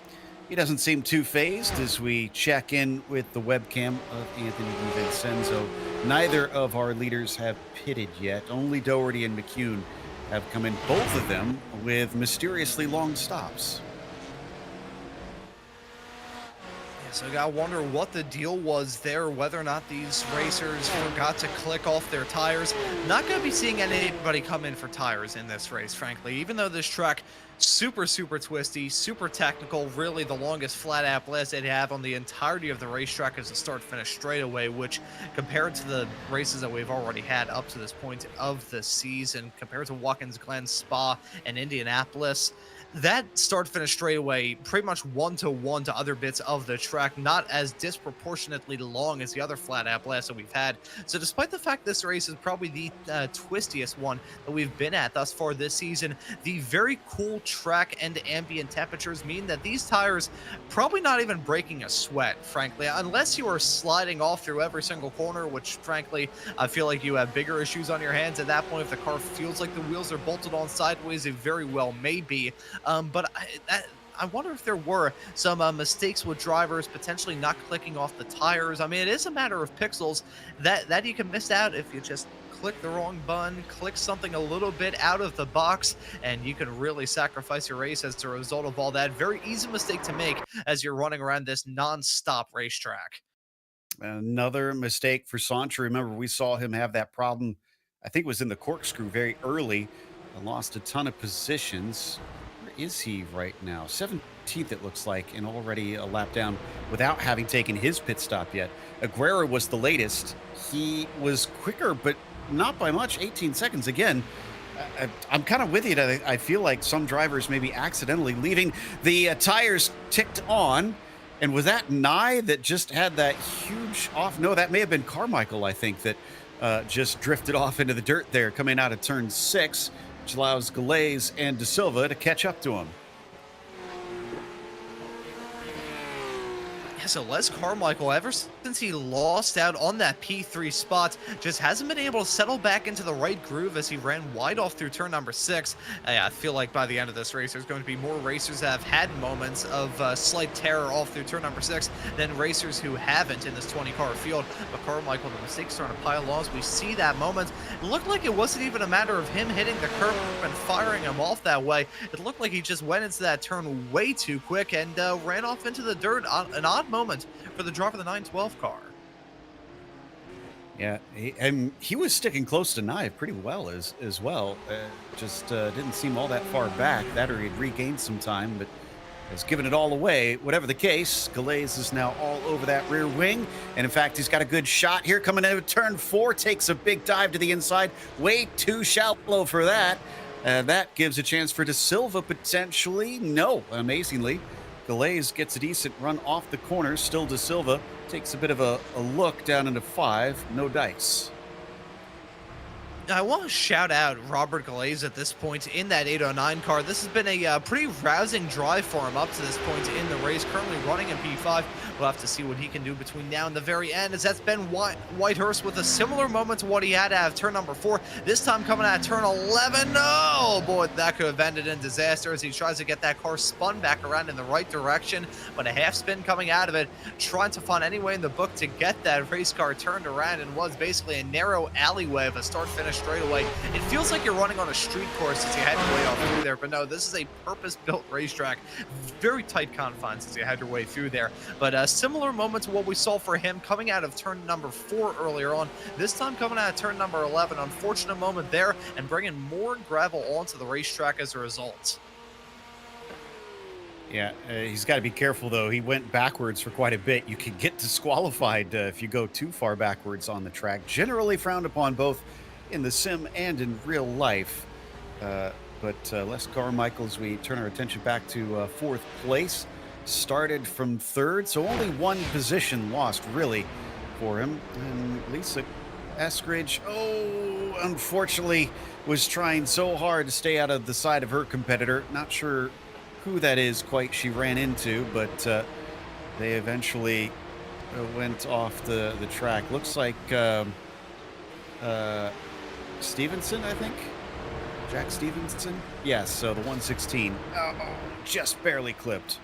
he doesn't seem too phased as we check in with the webcam of Anthony DiVincenzo. Neither of our leaders have pitted yet. Only Doherty and McCune have come in, both of them with mysteriously long stops. Yeah, so I gotta wonder what the deal was there, whether or not these racers forgot to click off their tires. Not gonna be seeing anybody come in for tires in this race, frankly, even though this track super twisty, super technical, really the longest flat out blast they'd have on the entirety of the racetrack as a start finish straightaway, which compared to the races that we've already had up to this point of the season, compared to Watkins Glen, Spa, and Indianapolis, That start finish straightaway pretty much one to other bits of the track, not as disproportionately long as the other flat out blasts that we've had. So despite the fact this race is probably the twistiest one that we've been at thus far this season, the very cool track and ambient temperatures mean that these tires probably not even breaking a sweat, frankly, unless you are sliding off through every single corner, which frankly I feel like you have bigger issues on your hands at that point. If the car feels like the wheels are bolted on sideways, it very well may be. I wonder if there were some mistakes with drivers potentially not clicking off the tires. I mean, it is a matter of pixels that you can miss out if you just click the wrong button, click something a little bit out of the box, and you can really sacrifice your race as a result of all that. Very easy mistake to make as you're running around this non-stop racetrack. Another mistake for Sancho. Remember, we saw him have that problem. I think it was in the corkscrew very early. Lost a ton of positions. Where is he right now? 17th, it looks like, and already a lap down without having taken his pit stop yet. Aguero was the latest. He was quicker, but not by much. 18 seconds again. I'm kind of with you. I feel like some drivers maybe accidentally leaving the tires ticked on. And was that Nye that just had that huge off? No, that may have been Carmichael, I think, that just drifted off into the dirt there coming out of turn 6, which allows Galais and De Silva to catch up to him. Yeah, so Les Carmichael, ever since he lost out on that P3 spot, just hasn't been able to settle back into the right groove as he ran wide off through turn number 6. I feel like by the end of this race, there's going to be more racers that have had moments of slight terror off through turn number 6 than racers who haven't in this 20-car field. But Carmichael, the mistakes starting to pile on as we see that moment. It looked like it wasn't even a matter of him hitting the curb and firing him off that way. It looked like he just went into that turn way too quick and ran off into the dirt on an odd moment for the driver of the 912 car. Yeah, he was sticking close to Nye pretty well as well. Just didn't seem all that far back. That or he'd regained some time, but has given it all away. Whatever the case, Galais is now all over that rear wing. And in fact, he's got a good shot here coming into turn 4, takes a big dive to the inside. Way too shallow for that. That gives a chance for De Silva potentially. No, amazingly. Galais gets a decent run off the corner. Still De Silva takes a bit of a look down into 5. No dice. I want to shout out Robert Galais at this point in that 809 car. This has been a pretty rousing drive for him up to this point in the race. Currently running in P5. We'll have to see what he can do between now and the very end, as that's Ben Whitehurst with a similar moment to what he had out of turn number 4. This time coming out of turn 11. No, boy, that could have ended in disaster as he tries to get that car spun back around in the right direction. But a half spin coming out of it, trying to find any way in the book to get that race car turned around, and was basically a narrow alleyway of a start-finish straightaway. It feels like you're running on a street course as you head your way off through there, but no, this is a purpose-built racetrack. Very tight confines as you head your way through there. But a similar moment to what we saw for him coming out of turn number 4 earlier on. This time coming out of turn number 11. Unfortunate moment there, and bringing more gravel onto the racetrack as a result. Yeah, he's got to be careful, though. He went backwards for quite a bit. You can get disqualified if you go too far backwards on the track. Generally frowned upon both in the sim and in real life. But Les Carmichael, as we turn our attention back to 4th place, started from 3rd, so only one position lost, really, for him. And Lisa Eskridge, unfortunately, was trying so hard to stay out of the side of her competitor. Not sure who that is quite she ran into, but they eventually went off the track. Looks like Stevenson, I think. Jack Stevenson? Yes, so the 116. Just barely clipped.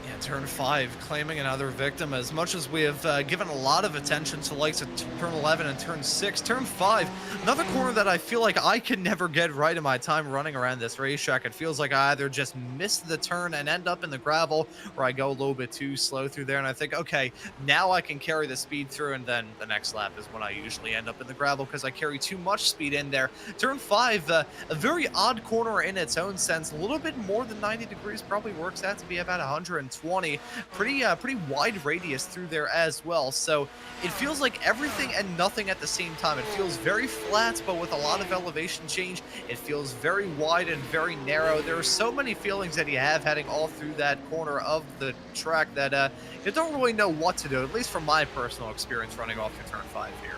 Yeah, turn 5, claiming another victim. As much as we have given a lot of attention to likes of turn 11 and turn 6, turn 5, another corner that I feel like I can never get right in my time running around this racetrack. It feels like I either just miss the turn and end up in the gravel, or I go a little bit too slow through there, and I think, okay, now I can carry the speed through, and then the next lap is when I usually end up in the gravel because I carry too much speed in there. Turn 5, a very odd corner in its own sense. A little bit more than 90 degrees, probably works out to be about 120. 20. Pretty wide radius through there as well. So it feels like everything and nothing at the same time. It feels very flat, but with a lot of elevation change. It feels very wide and very narrow. There are so many feelings that you have heading all through that corner of the track that you don't really know what to do, at least from my personal experience running off to turn 5 here.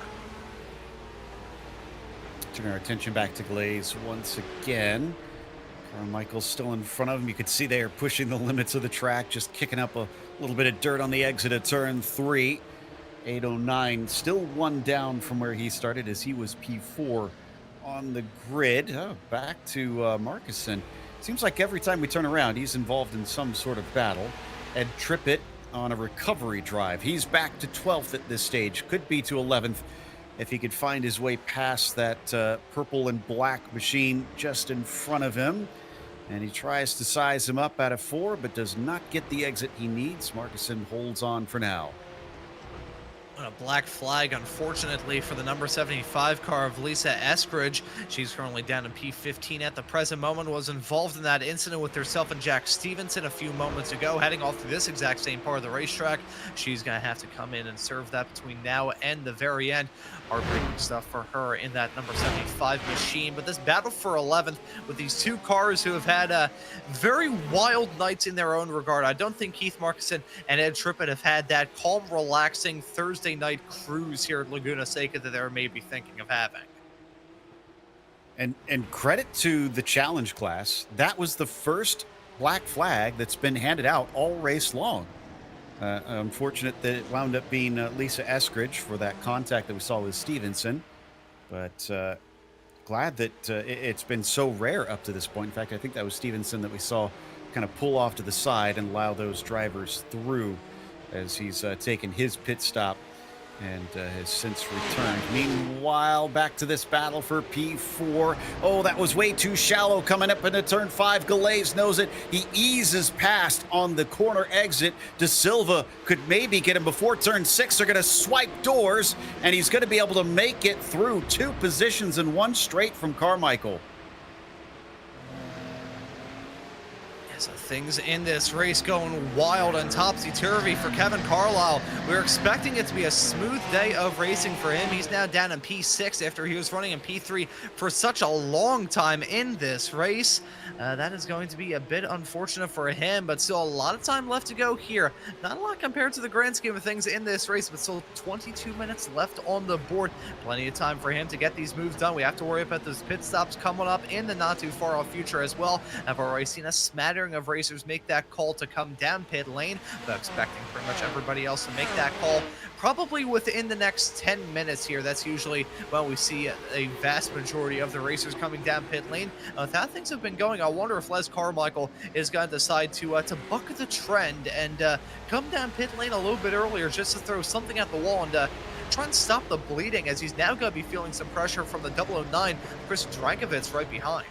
Turn our attention back to Glaze once again. Carmichael's still in front of him. You could see they are pushing the limits of the track, just kicking up a little bit of dirt on the exit of turn 3. 809, still one down from where he started as he was P4 on the grid. Oh, back to Marcuson. Seems like every time we turn around, he's involved in some sort of battle. Ed Trippett on a recovery drive. He's back to 12th at this stage. Could be to 11th if he could find his way past that purple and black machine just in front of him. And he tries to size him up out of 4, but does not get the exit he needs. Marcuson holds on for now. A black flag, unfortunately, for the number 75 car of Lisa Eskridge. She's currently down in P15 at the present moment, was involved in that incident with herself and Jack Stevenson a few moments ago, heading off through this exact same part of the racetrack. She's going to have to come in and serve that between now and the very end. Heartbreaking stuff for her in that number 75 machine. But this battle for 11th with these two cars who have had very wild nights in their own regard. I don't think Keith Marcuson and Ed Trippett have had that calm, relaxing Thursday night cruise here at Laguna Seca that they're maybe thinking of having. And credit to the challenge class. That was the first black flag that's been handed out all race long. Unfortunate that it wound up being Lisa Eskridge for that contact that we saw with Stevenson. But glad that it's been so rare up to this point. In fact, I think that was Stevenson that we saw kind of pull off to the side and allow those drivers through as he's taken his pit stop and has since returned. Meanwhile, back to this battle for P4. Oh, that was way too shallow coming up into turn 5. Galais knows it. He eases past on the corner exit. De Silva could maybe get him before turn 6. They're going to swipe doors, and he's going to be able to make it through 2 positions and 1 straight from Carmichael. So things in this race going wild and topsy-turvy for Kevin Carlisle. We were expecting it to be a smooth day of racing for him. He's now down in P6 after he was running in P3 for such a long time in this race. That is going to be a bit unfortunate for him, but still a lot of time left to go here. Not a lot compared to the grand scheme of things in this race, but still 22 minutes left on the board. Plenty of time for him to get these moves done. We have to worry about those pit stops coming up in the not too far off future as well. I've already seen a smattering of racers make that call to come down pit lane, but expecting pretty much everybody else to make that call probably within the next 10 minutes here. That's usually when we see a vast majority of the racers coming down pit lane. With how things have been going, I wonder if Les Carmichael is going to decide to buck the trend and come down pit lane a little bit earlier just to throw something at the wall and try and stop the bleeding, as he's now going to be feeling some pressure from the 009, Chris Drankovitz, right behind.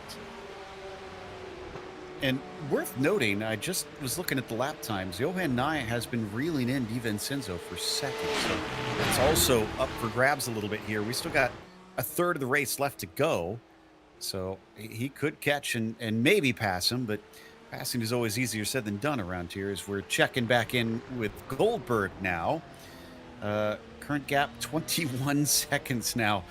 And worth noting, I just was looking at the lap times. Johan Nye has been reeling in Di Vincenzo for second, so that's also up for grabs a little bit here. We still got a third of the race left to go, so he could catch and maybe pass him, but passing is always easier said than done around here as we're checking back in with Goldberg now. Current gap 21 seconds now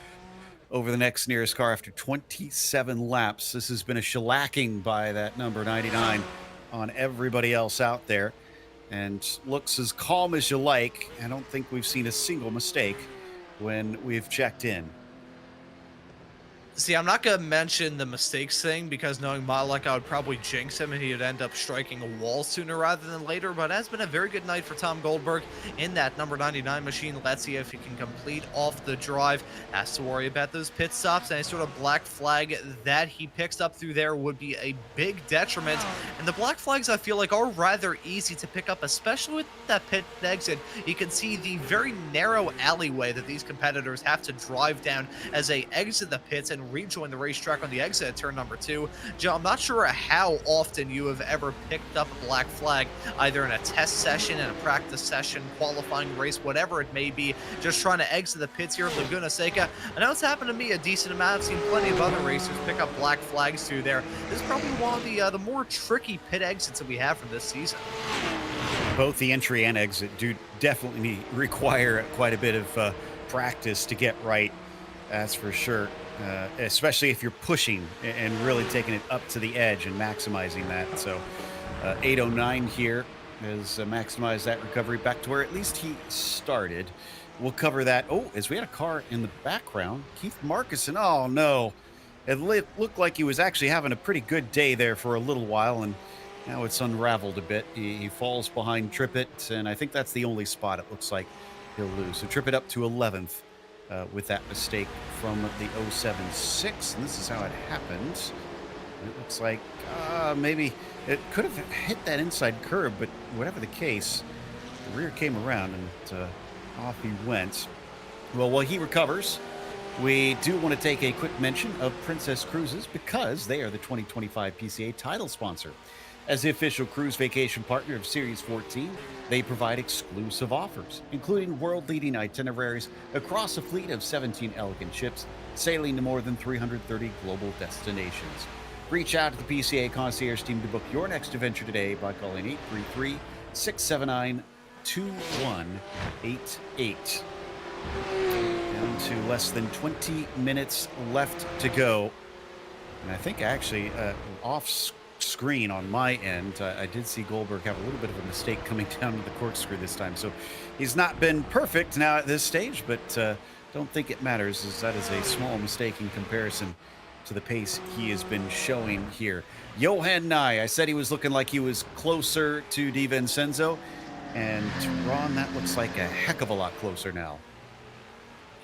over the next nearest car after 27 laps. This has been a shellacking by that number 99 on everybody else out there, and looks as calm as you like. I don't think we've seen a single mistake when we've checked in. See, I'm not going to mention the mistakes thing because knowing my luck, I would probably jinx him and he would end up striking a wall sooner rather than later. But it has been a very good night for Tom Goldberg in that number 99 machine. Let's see if he can complete off the drive. Has to worry about those pit stops, and a sort of black flag that he picks up through there would be a big detriment. And the black flags, I feel like, are rather easy to pick up, especially with that pit exit. You can see the very narrow alleyway that these competitors have to drive down as they exit the pits and rejoin the racetrack on the exit at turn number 2. Joe, I'm not sure how often you have ever picked up a black flag, either in a test session, in a practice session, qualifying race, whatever it may be, just trying to exit the pits here at Laguna Seca. I know it's happened to me a decent amount. I've seen plenty of other racers pick up black flags through there. This is probably one of the more tricky pit exits that we have from this season. both the entry and exit do definitely require quite a bit of practice to get right. That's for sure. Especially if you're pushing and really taking it up to the edge and maximizing that. So 809 here has maximized that recovery back to where at least he started. We'll cover that. Oh, as we had a car in the background, Keith Marcuson. Oh, no. It looked like he was actually having a pretty good day there for a little while, and now it's unraveled a bit. He falls behind Trippett, and I think that's the only spot it looks like he'll lose. So Trippett up to 11th with that mistake from the 076, and this is how it happens. It looks like maybe it could have hit that inside curb, but whatever the case, the rear came around and off he went. Well, while he recovers, we do want to take a quick mention of Princess Cruises because they are the 2025 PCA title sponsor. As the official cruise vacation partner of Series 14, they provide exclusive offers, including world-leading itineraries across a fleet of 17 elegant ships, sailing to more than 330 global destinations. Reach out to the PCA concierge team to book your next adventure today by calling 833-679-2188. Down to less than 20 minutes left to go. And I think actually off screen on my end, I did see Goldberg have a little bit of a mistake coming down to the corkscrew this time. So he's not been perfect now at this stage, but don't think it matters, as that is a small mistake in comparison to the pace he has been showing here. Johan Nye, I said he was looking like he was closer to DiVincenzo, and Ron, that looks like a heck of a lot closer now.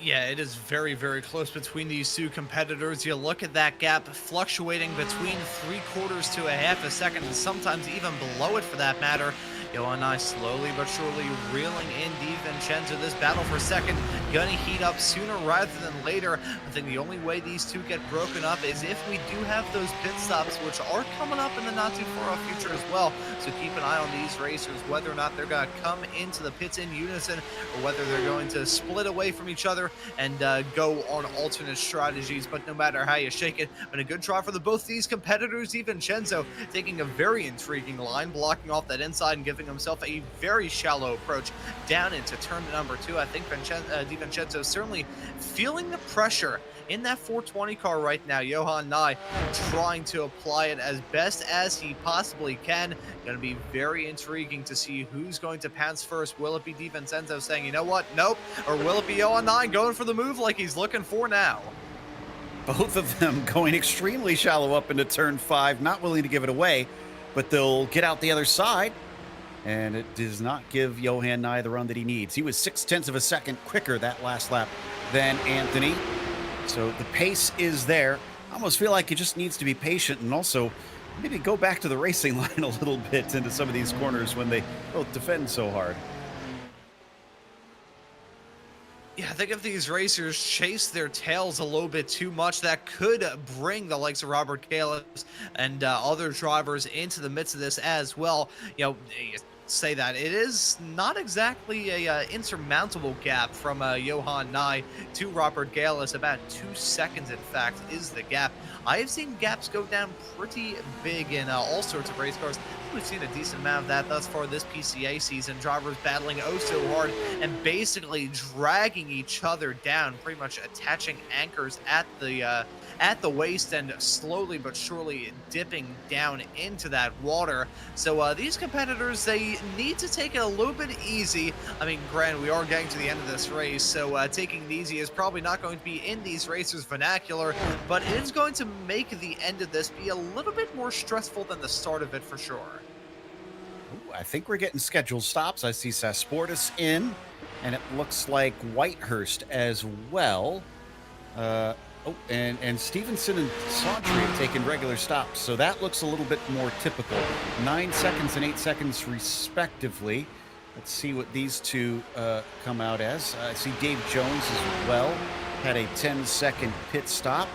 Yeah, it is very, very close between these two competitors. You look at that gap fluctuating between 3/4 to a half a second, and sometimes even below it for that matter. Johan Nye slowly but surely reeling in DiVincenzo. This battle for second gonna heat up sooner rather than later. I think the only way these two get broken up is if we do have those pit stops, which are coming up in the not too far off future as well. So keep an eye on these racers, whether or not they're gonna come into the pits in unison or whether they're going to split away from each other and go on alternate strategies. But no matter how you shake it, been a good try for both these competitors. DiVincenzo taking a very intriguing line, blocking off that inside and giving himself a very shallow approach down into turn number 2. I think DiVincenzo certainly feeling the pressure in that 420 car right now. Johan Nye trying to apply it as best as he possibly can. Going to be very intriguing to see who's going to pounce first. Will it be DiVincenzo saying, you know what, nope, or will it be Johan Nye going for the move like he's looking for now? Both of them going extremely shallow up into turn 5, not willing to give it away, but they'll get out the other side. And it does not give Johan Nye the run that he needs. He was 0.6 of a second quicker that last lap than Anthony. So the pace is there. I almost feel like he just needs to be patient and also maybe go back to the racing line a little bit into some of these corners when they both defend so hard. Yeah, I think if these racers chase their tails a little bit too much, that could bring the likes of Robert Kalis and other drivers into the midst of this as well. You know, say that it is not exactly a insurmountable gap from Johan Nye to Robert Kalis. About 2 seconds, in fact, is the gap. I have seen gaps go down pretty big in all sorts of race cars. We've seen a decent amount of that thus far this PCA season. Drivers battling oh so hard and basically dragging each other down, pretty much attaching anchors at the waist and slowly but surely dipping down into that water. So these competitors, they need to take it a little bit easy. I mean, granted, we are getting to the end of this race, so taking it easy is probably not going to be in these racers' vernacular, but it is going to make the end of this be a little bit more stressful than the start of it for sure. Ooh, I think we're getting scheduled stops. I see Sasportis in, and it looks like Whitehurst as well. And Stevenson and Sawtree have taken regular stops, so that looks a little bit more typical. 9 seconds and 8 seconds respectively. Let's see what these two come out as. I see Dave Jones as well. Had a 10-second pit stop.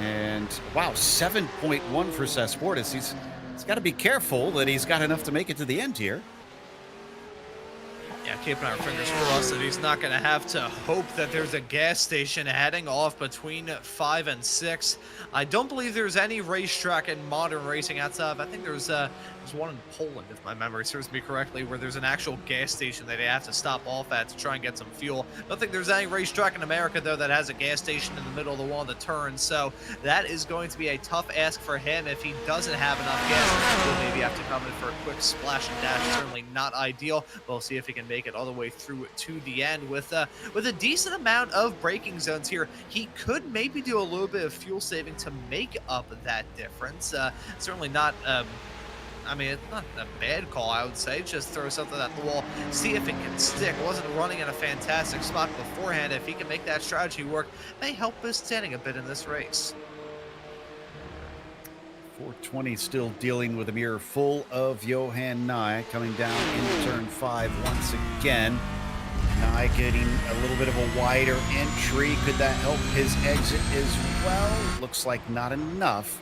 And, wow, 7.1 for Sasportis. He's got to be careful that he's got enough to make it to the end here. Yeah, Yeah, keeping our fingers crossed that he's not going to have to hope that there's a gas station heading off between 5 and 6. I don't believe there's any racetrack in modern racing outside of, I think there's one in Poland, if my memory serves me correctly, where there's an actual gas station that they have to stop off at to try and get some fuel. I don't think there's any racetrack in America, though, that has a gas station in the middle of the one of the turns, so that is going to be a tough ask for him if he doesn't have enough gas. He'll maybe have to come in for a quick splash and dash. Certainly not ideal. We'll see if he can make it all the way through to the end with a decent amount of braking zones here. He could maybe do a little bit of fuel saving to make up that difference. Certainly not. I mean, it's not a bad call, I would say. Just throw something at the wall, see if it can stick. Wasn't running in a fantastic spot beforehand. If he can make that strategy work, may help his standing a bit in this race. 420 still dealing with a mirror full of Johan Nye coming down into turn 5 once again. Nye getting a little bit of a wider entry. Could that help his exit as well? Looks like not enough,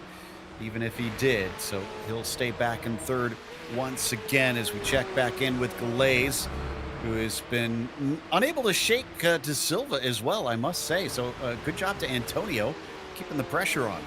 even if he did. So he'll stay back in third once again as we check back in with Glaze, who has been unable to shake De Silva as well, I must say. So good job to Antonio, keeping the pressure on.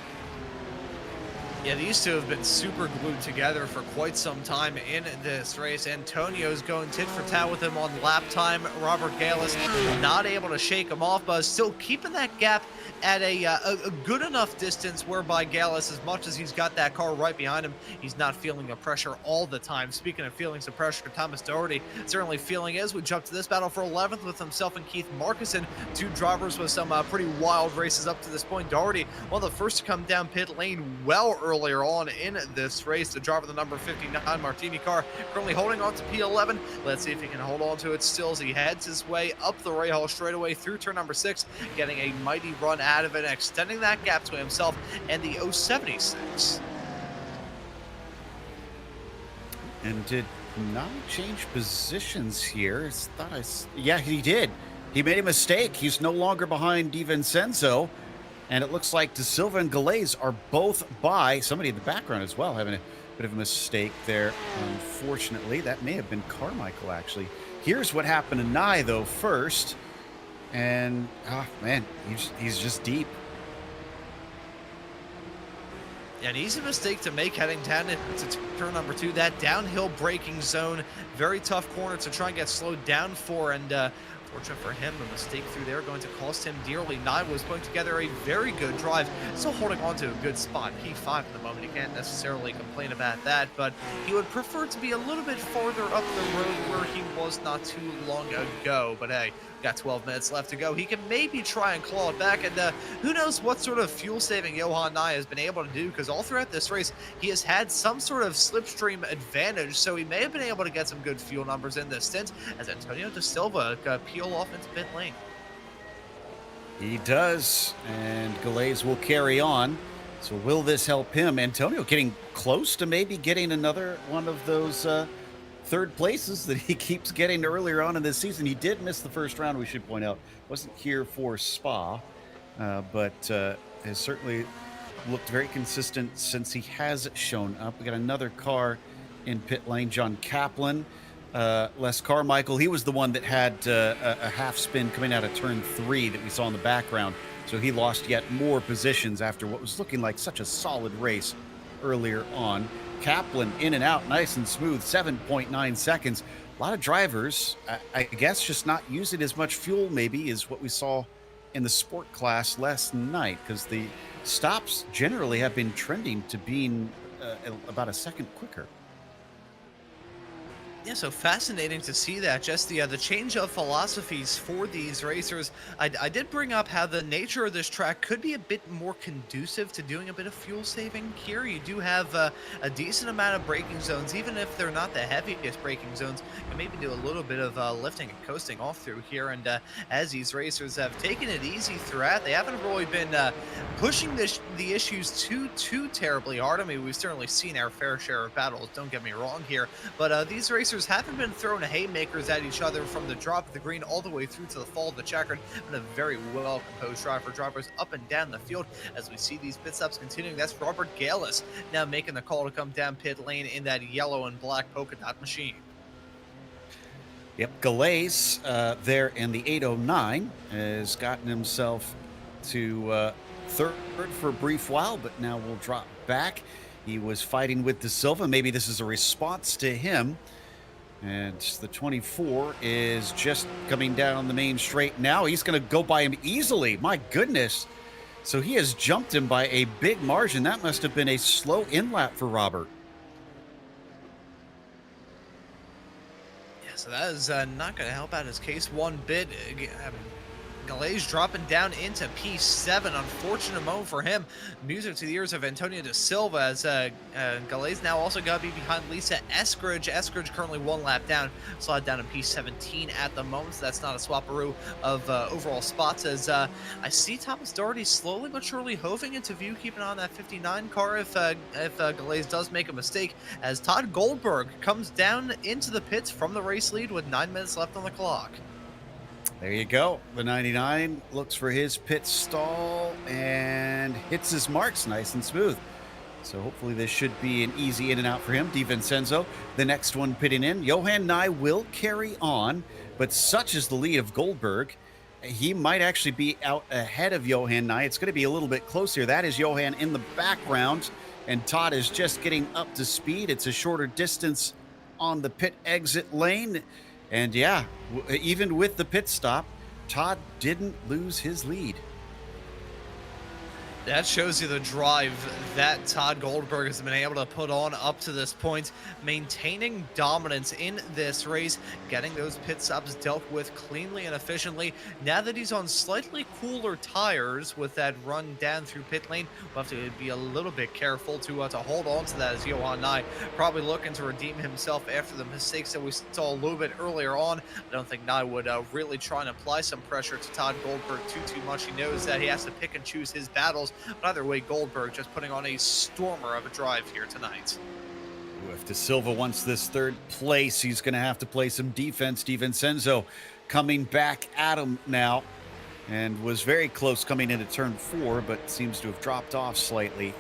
Yeah, these two have been super glued together for quite some time in this race. Antonio's going tit for tat with him on lap time. Robert Gales not able to shake him off, but still keeping that gap at a good enough distance whereby Gales, as much as he's got that car right behind him, he's not feeling the pressure all the time. Speaking of feeling some pressure, Thomas Doherty certainly feeling is. We jump to this battle for 11th with himself and Keith Markison, two drivers with some pretty wild races up to this point. Doherty, one of the first to come down pit lane well earlier on in this race. The driver, the number 59 Martini car, currently holding on to P11. Let's see if he can hold on to it still as he heads his way up the Rahal straightaway through turn number 6, getting a mighty run out of it, extending that gap to himself and the 076. And did not change positions here. Yeah, he did. He made a mistake. He's no longer behind DiVincenzo. And it looks like De Silva and Galaze are both by somebody in the background as well, having a bit of a mistake there. Unfortunately, that may have been Carmichael, actually. Here's what happened to Nye, though, first. And, man, he's just deep. Yeah, an easy mistake to make heading down to turn number 2. That downhill braking zone, very tough corner to try and get slowed down for. And fortunate for him, a mistake through there going to cost him dearly. Nye was putting together a very good drive, still holding on to a good spot. P5 at the moment. He can't necessarily complain about that, but he would prefer to be a little bit farther up the road where he was not too long ago. But hey, got 12 minutes left to go. He can maybe try and claw it back, and who knows what sort of fuel saving Johan Nye has been able to do, because all throughout this race he has had some sort of slipstream advantage, so he may have been able to get some good fuel numbers in this stint as Antonio De Silva peel off into pit lane. He does, and Galaze will carry on. So will this help him? Antonio getting close to maybe getting another one of those third places that he keeps getting earlier on in this season. He did miss the first round, we should point out. Wasn't here for Spa, but has certainly looked very consistent since he has shown up. We got another car in pit lane, John Kaplan. Les Carmichael, he was the one that had a half spin coming out of turn 3 that we saw in the background. So he lost yet more positions after what was looking like such a solid race earlier on. Kaplan in and out, nice and smooth, 7.9 seconds. A lot of drivers, I guess, just not using as much fuel maybe as what we saw in the sport class last night, because the stops generally have been trending to being about a second quicker. Yeah, so fascinating to see that, just the change of philosophies for these racers. I did bring up how the nature of this track could be a bit more conducive to doing a bit of fuel saving here. You do have a decent amount of braking zones, even if they're not the heaviest braking zones. You maybe do a little bit of lifting and coasting off through here. And as these racers have taken it easy throughout, they haven't really been pushing the issues too terribly hard. I mean, we've certainly seen our fair share of battles, don't get me wrong here, but these racers haven't been throwing haymakers at each other from the drop of the green all the way through to the fall of the checkered. And a very well composed drive for drivers up and down the field as we see these pit stops continuing. That's Robert Gales now making the call to come down pit lane in that yellow and black polka dot machine. Yep, Galais there in the 809 has gotten himself to third for a brief while, but now will drop back. He was fighting with De Silva. Maybe this is a response to him. And the 24 is just coming down the main straight now. He's going to go by him easily. My goodness. So he has jumped him by a big margin. That must have been a slow in lap for Robert. Yeah, so that is not going to help out his case one bit. Galais dropping down into P7. Unfortunate moment for him. Music to the ears of Antonio de Silva as Galais now also got to be behind Lisa Eskridge. Eskridge currently one lap down. Slide down in P17 at the moment. So that's not a swapperoo of overall spots as I see Thomas Doherty slowly but surely hoving into view, keeping on that 59 car if Galais does make a mistake as Todd Goldberg comes down into the pits from the race lead with 9 minutes left on the clock. There you go. The 99 looks for his pit stall and hits his marks nice and smooth. So hopefully this should be an easy in and out for him. DiVincenzo, the next one pitting in. Johan Nye will carry on, but such is the lead of Goldberg. He might actually be out ahead of Johan Nye. It's going to be a little bit closer. That is Johan in the background, and Todd is just getting up to speed. It's a shorter distance on the pit exit lane. And yeah, even with the pit stop, Todd didn't lose his lead. That shows you the drive that Todd Goldberg has been able to put on up to this point, maintaining dominance in this race, getting those pit stops dealt with cleanly and efficiently. Now that he's on slightly cooler tires with that run down through pit lane, we'll have to be a little bit careful to hold on to that as Johan Nye probably looking to redeem himself after the mistakes that we saw a little bit earlier on. I don't think Nye would really try and apply some pressure to Todd Goldberg too much. He knows that he has to pick and choose his battles. But either way, Goldberg just putting on a stormer of a drive here tonight. If De Silva wants this third place, he's going to have to play some defense. DiVincenzo coming back at him now and was very close coming into turn 4, but seems to have dropped off slightly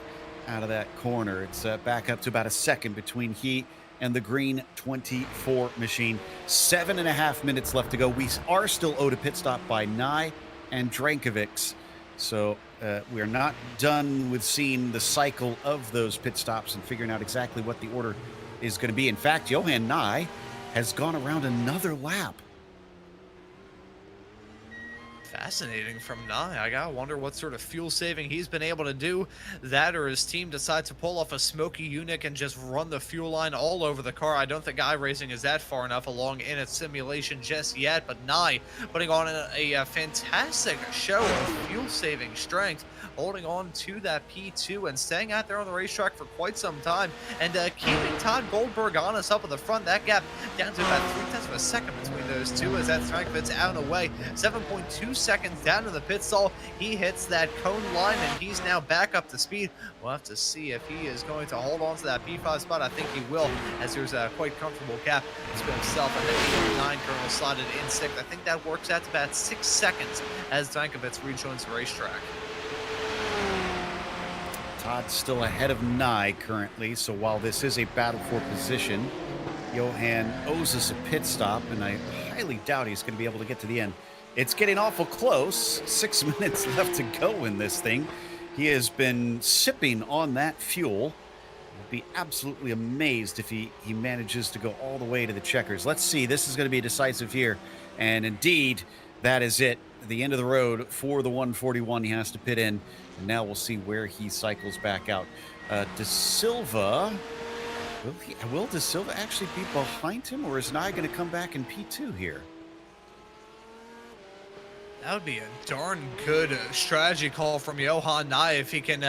out of that corner. It's back up to about a second between he and the green 24 machine. 7.5 minutes left to go. We are still owed a pit stop by Nye and Drankovic. So we're not done with seeing the cycle of those pit stops and figuring out exactly what the order is going to be. In fact, Johan Nye has gone around another lap. Fascinating from Nye. I gotta wonder what sort of fuel saving he's been able to do. That or his team decides to pull off a smoky unit and just run the fuel line all over the car. I don't think iRacing is that far enough along in its simulation just yet, but Nye putting on a fantastic show of fuel saving strength, holding on to that P2 and staying out there on the racetrack for quite some time and keeping Todd Goldberg honest up at the front. That gap down to about 0.3 of a second between those two as that strike fits out and away. 7.2 seconds down to the pit stall. He hits that cone line and he's now back up to speed. We'll have to see if he is going to hold on to that P5 spot. I think he will, as there's a quite comfortable gap between himself and the 9 currently slotted in 6th. I think that works out to about 6 seconds as Drankovic rejoins the racetrack. Todd's still ahead of Nye currently, so while this is a battle for position, Johan owes us a pit stop, and I highly doubt he's going to be able to get to the end. It's getting awful close. 6 minutes left to go in this thing. He has been sipping on that fuel. I'd be absolutely amazed if he manages to go all the way to the checkers. Let's see. This is going to be decisive here. And indeed, that is it. The end of the road for the 141. He has to pit in. And now we'll see where he cycles back out. De Silva. Will De Silva actually be behind him, or is Nye going to come back in P2 here? That would be a darn good strategy call from Johan Nye if he can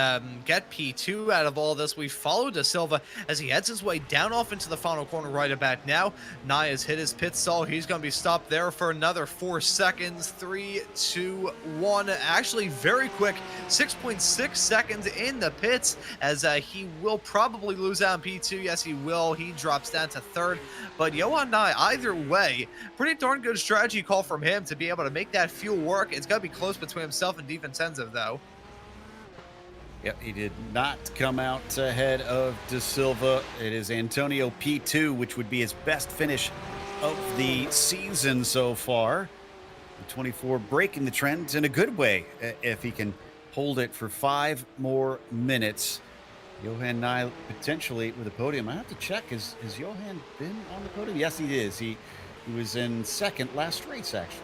get P2 out of all this. We follow De Silva as he heads his way down off into the final corner right about now. Nye has hit his pit stall. He's going to be stopped there for another 4 seconds. 3, 2, 1. Actually, very quick. 6.6 seconds in the pits as he will probably lose out in P2. Yes, he will. He drops down to 3rd. But Johan Nye, either way, pretty darn good strategy call from him to be able to make that fuel work. It's got to be close between himself and DiVincenzo, though. Yep, he did not come out ahead of De Silva. It is Antonio P2, which would be his best finish of the season so far. The 24 breaking the trend in a good way if he can hold it for 5 more minutes. Johan Nye potentially with a podium. I have to check. Has Johan been on the podium? Yes, he is. He was in second last race, actually.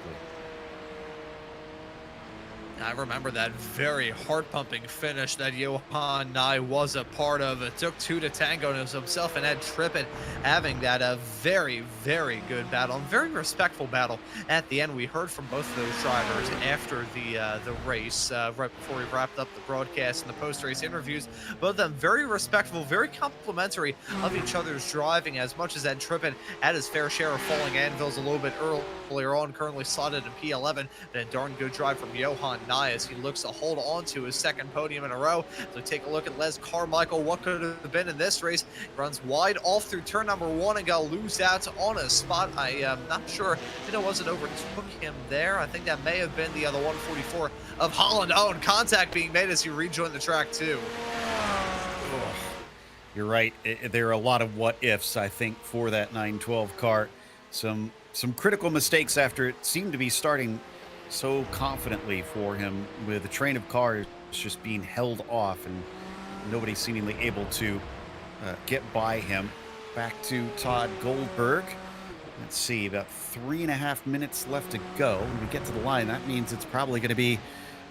I remember that very heart-pumping finish that Johan Nye was a part of. It took two to tango, and it was himself and Ed Trippett having that a very, very good battle, and very respectful battle. At the end, we heard from both of those drivers after the race, right before we wrapped up the broadcast and the post-race interviews. Both of them very respectful, very complimentary of each other's driving, as much as Ed Trippett had his fair share of falling anvils a little bit earlier on, currently slotted in P11, but a darn good drive from Johan Nye as he looks to hold on to his second podium in a row. So take a look at Les Carmichael. What could have been in this race? Runs wide off through turn number one and got lose out on a spot. I am not sure if it wasn't overtook him there. I think that may have been the other 144 of Holland. Oh, and contact being made as he rejoined the track too. Oh, you're right. There are a lot of what ifs, I think, for that 912 car. Some critical mistakes after it seemed to be starting so confidently for him, with a train of cars just being held off and nobody seemingly able to get by him. Back to Todd Goldberg. Let's see, about 3.5 minutes left to go. When we get to the line, that means it's probably going to be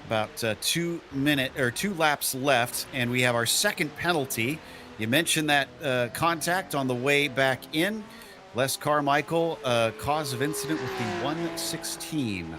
about 2 laps left, and we have our second penalty. You mentioned that contact on the way back in. Les Carmichael, cause of incident with the 116.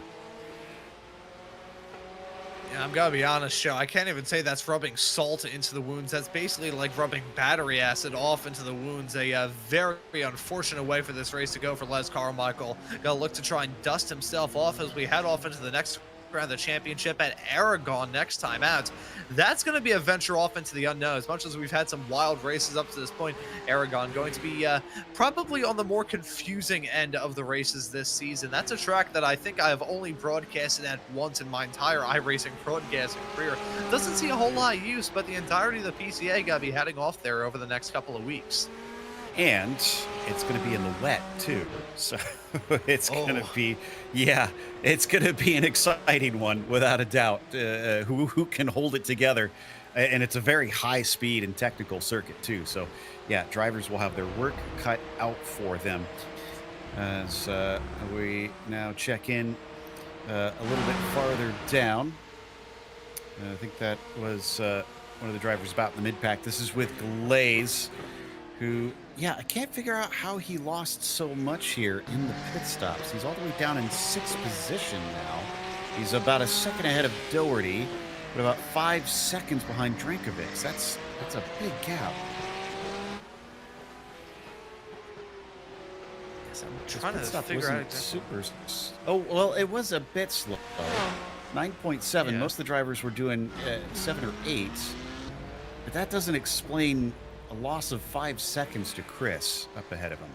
Yeah, I'm gonna be honest, Joe. I can't even say that's rubbing salt into the wounds. That's basically like rubbing battery acid off into the wounds. A very unfortunate way for this race to go for Les Carmichael. Gotta look to try and dust himself off as we head off into the next round of the championship at Aragon next time out. That's going to be a venture off into the unknown. As much as we've had some wild races up to this point, Aragon going to be probably on the more confusing end of the races this season. That's a track that I think I've only broadcasted at once in my entire iRacing broadcasting career. Doesn't see a whole lot of use, but the entirety of the PCA got to be heading off there over the next couple of weeks. And it's going to be in the wet too, so it's going to be, it's going to be an exciting one without a doubt. Who can hold it together? And it's a very high speed and technical circuit too. So, yeah, drivers will have their work cut out for them. As we now check in a little bit farther down. I think that was one of the drivers about in the mid pack. This is with Glaze, who, I can't figure out how he lost so much here in the pit stops. He's all the way down in 6th position now. He's about a second ahead of Doherty, but about 5 seconds behind Drankovic. That's a big gap. Yes, I'm trying to figure out exactly. Oh, well, it was a bit slow. 9.7. Yeah. Most of the drivers were doing 7 or 8, but that doesn't explain a loss of 5 seconds to Chris up ahead of him.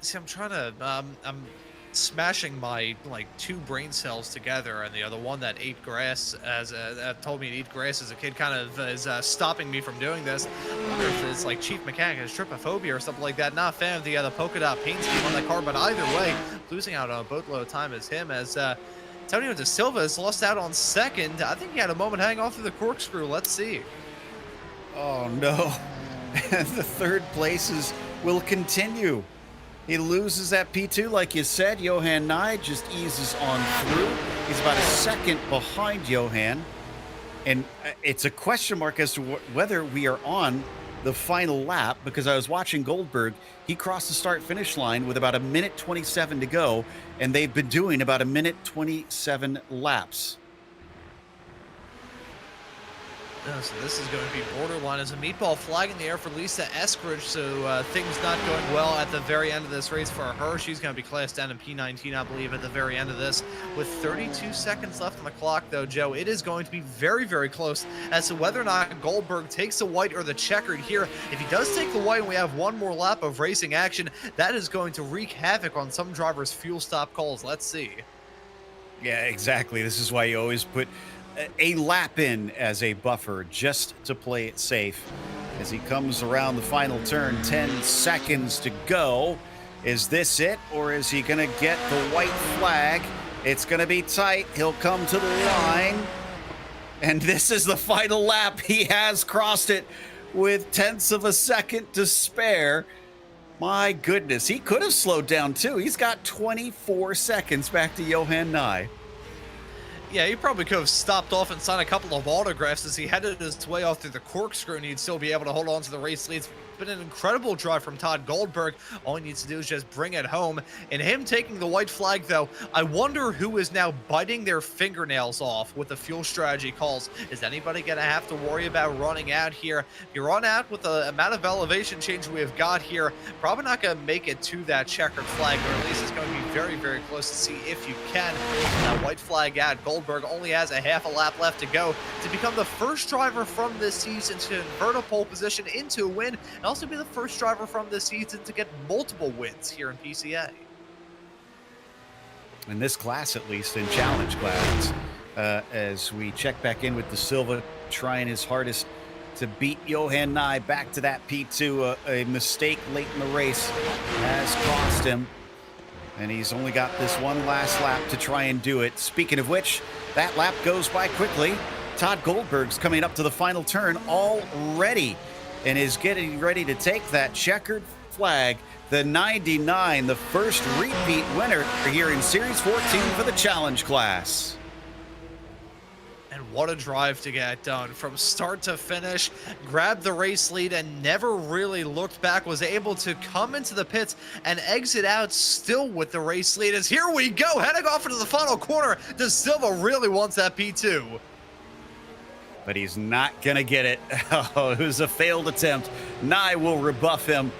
See, I'm trying to, I'm smashing my, two brain cells together, and the other one that ate grass, told me to eat grass as a kid, kind of is stopping me from doing this. I wonder if it's like Chief Mechanic has trypophobia or something like that. Not a fan of the polka dot paint scheme on that car, but either way, losing out on a boatload of time as him, as Antonio De Silva has lost out on second. I think he had a moment hanging off through the corkscrew. Let's see. Oh, no. The third places will continue. He loses at P2, like you said. Johan Nye just eases on through. He's about a second behind Johan. And it's a question mark as to whether we are on the final lap, because I was watching Goldberg. He crossed the start-finish line with about 1:27 to go, and they've been doing about 1:27 laps. So this is going to be borderline as a meatball flag in the air for Lisa Eskridge. So things not going well at the very end of this race for her. She's going to be classed down in P19, I believe, at the very end of this. With 32 seconds left on the clock, though, Joe, it is going to be very, very close as to whether or not Goldberg takes the white or the checkered here. If he does take the white and we have one more lap of racing action, that is going to wreak havoc on some drivers' fuel stop calls. Let's see. Yeah, exactly. This is why you always put a lap in as a buffer just to play it safe. As he comes around the final turn, 10 seconds to go. Is this it, or is he going to get the white flag? It's going to be tight. He'll come to the line. And this is the final lap. He has crossed it with tenths of a second to spare. My goodness, he could have slowed down too. He's got 24 seconds back to Johan Nye. Yeah, he probably could have stopped off and signed a couple of autographs as he headed his way off through the corkscrew, and he'd still be able to hold on to the race leads. Been an incredible drive from Todd Goldberg. All he needs to do is just bring it home. And him taking the white flag, though, I wonder who is now biting their fingernails off with the fuel strategy calls. Is anybody going to have to worry about running out here? If you run out with the amount of elevation change we have got here, probably not going to make it to that checkered flag, or at least it's going to be very, very close to see if you can. That white flag out. Goldberg only has a half a lap left to go to become the first driver from this season to convert a pole position into a win, and also be the first driver from this season to get multiple wins here in PCA. In this class, at least, in challenge class, as we check back in with De Silva, trying his hardest to beat Johan Nye back to that P2. A mistake late in the race has cost him, and he's only got this one last lap to try and do it. Speaking of which, that lap goes by quickly. Todd Goldberg's coming up to the final turn already and is getting ready to take that checkered flag. The 99, the first repeat winner here in Series 14 for the challenge class. And what a drive to get done from start to finish. Grabbed the race lead and never really looked back. Was able to come into the pits and exit out still with the race lead. As here we go, heading off into the final corner. De Silva really wants that P2. But he's not going to get it. Oh, it was a failed attempt. Nye will rebuff him.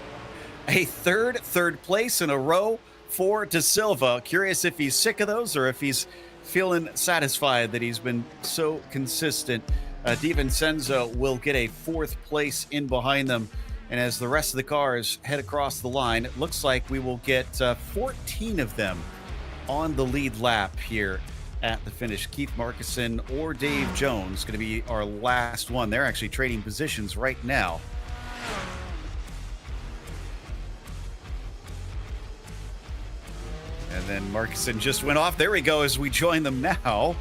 A third place in a row for De Silva. Curious if he's sick of those or if he's feeling satisfied that he's been so consistent. DiVincenzo will get a fourth place in behind them. And as the rest of the cars head across the line, it looks like we will get 14 of them on the lead lap here at the finish. Keith Markison or Dave Jones going to be our last one. They're actually trading positions right now. And then Markison just went off. There we go as we join them now.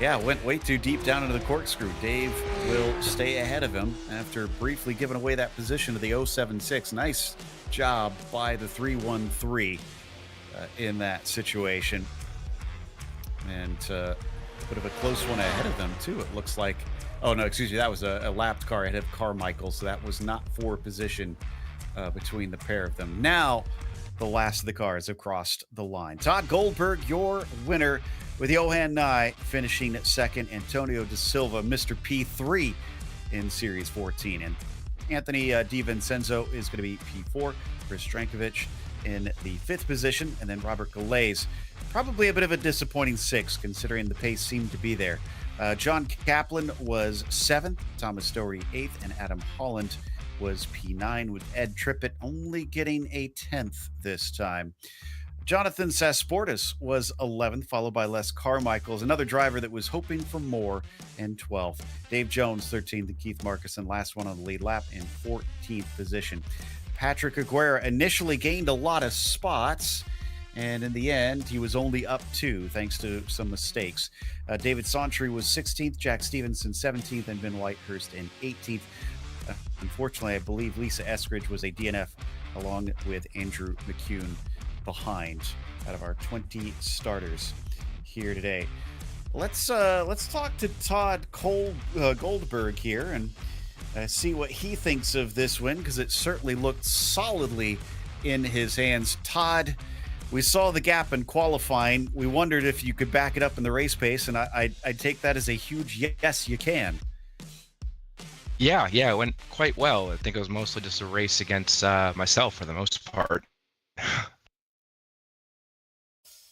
Yeah, went way too deep down into the corkscrew. Dave will stay ahead of him after briefly giving away that position to the 076. Nice job by the 313 in that situation. And a bit of a close one ahead of them, too. It looks like, oh, no, excuse me, that was a lapped car ahead of Carmichael, so that was not for position between the pair of them. Now, the last of the cars have crossed the line. Todd Goldberg, your winner, with Johan Nye finishing at second. Antonio De Silva, Mr. P3 in Series 14. And Anthony DiVincenzo is going to be P4. Chris Strankovic in the fifth position. And then Robert Galaise, probably a bit of a disappointing sixth, considering the pace seemed to be there. John Kaplan was seventh, Thomas Doherty eighth, and Adam Holland was P9, with Ed Trippett only getting a 10th this time. Jonathan Sasportas was 11th, followed by Les Carmichaels, another driver that was hoping for more, and 12th. Dave Jones, 13th, and Keith Markison, last one on the lead lap, in 14th position. Patrick Aguirre initially gained a lot of spots, and in the end, he was only up 2, thanks to some mistakes. David Santry was 16th, Jack Stevenson 17th, and Ben Whitehurst in 18th. Unfortunately, I believe Lisa Eskridge was a DNF, along with Andrew McCune behind, out of our 20 starters here today. Let's talk to Todd Goldberg here and see what he thinks of this win, because it certainly looked solidly in his hands. Todd, we saw the gap in qualifying. We wondered if you could back it up in the race pace, and I take that as a huge yes, you can. Yeah, it went quite well. I think it was mostly just a race against myself for the most part.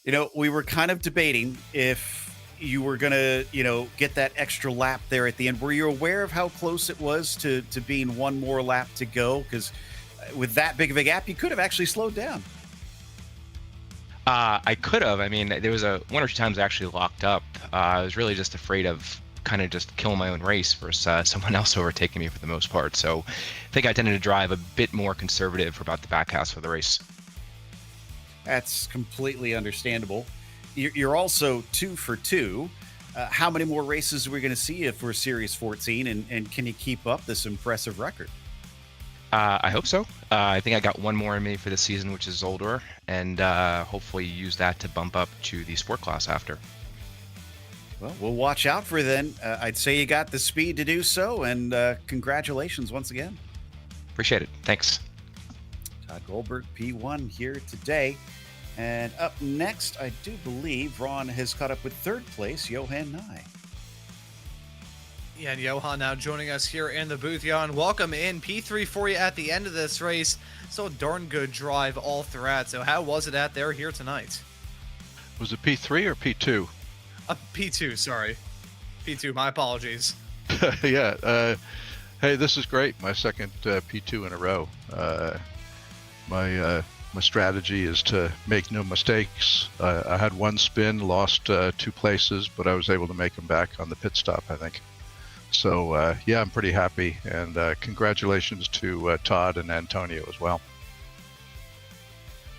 You know, we were kind of debating if you were going to, get that extra lap there at the end. Were you aware of how close it was to being one more lap to go? Because with that big of a gap, you could have actually slowed down. I could have. I mean, there was one or two times I actually locked up. I was really just afraid of kind of just killing my own race versus someone else overtaking me for the most part. So I think I tended to drive a bit more conservative for about the back half of the race. That's completely understandable. You're also 2 for 2. How many more races are we going to see for Series 14, and can you keep up this impressive record? I hope so. I think I got one more in me for the season, which is older, and hopefully use that to bump up to the sport class after. Well, we'll watch out for then. I'd say you got the speed to do so, and congratulations once again. Appreciate it. Thanks. Todd Goldberg, P1 here today. And up next, I do believe Ron has caught up with third place, Johan Nye. Yeah, and Johan now joining us here in the booth. Johan, welcome in. P3 for you at the end of this race. So a darn good drive all throughout. So how was it out there here tonight? Was it P3 or P2? P2, sorry. P2, my apologies. Yeah. Hey, this is great. My second P2 in a row. My strategy is to make no mistakes. I had one spin, lost 2 places, but I was able to make them back on the pit stop, I think. So, yeah, I'm pretty happy. And congratulations to Todd and Antonio as well.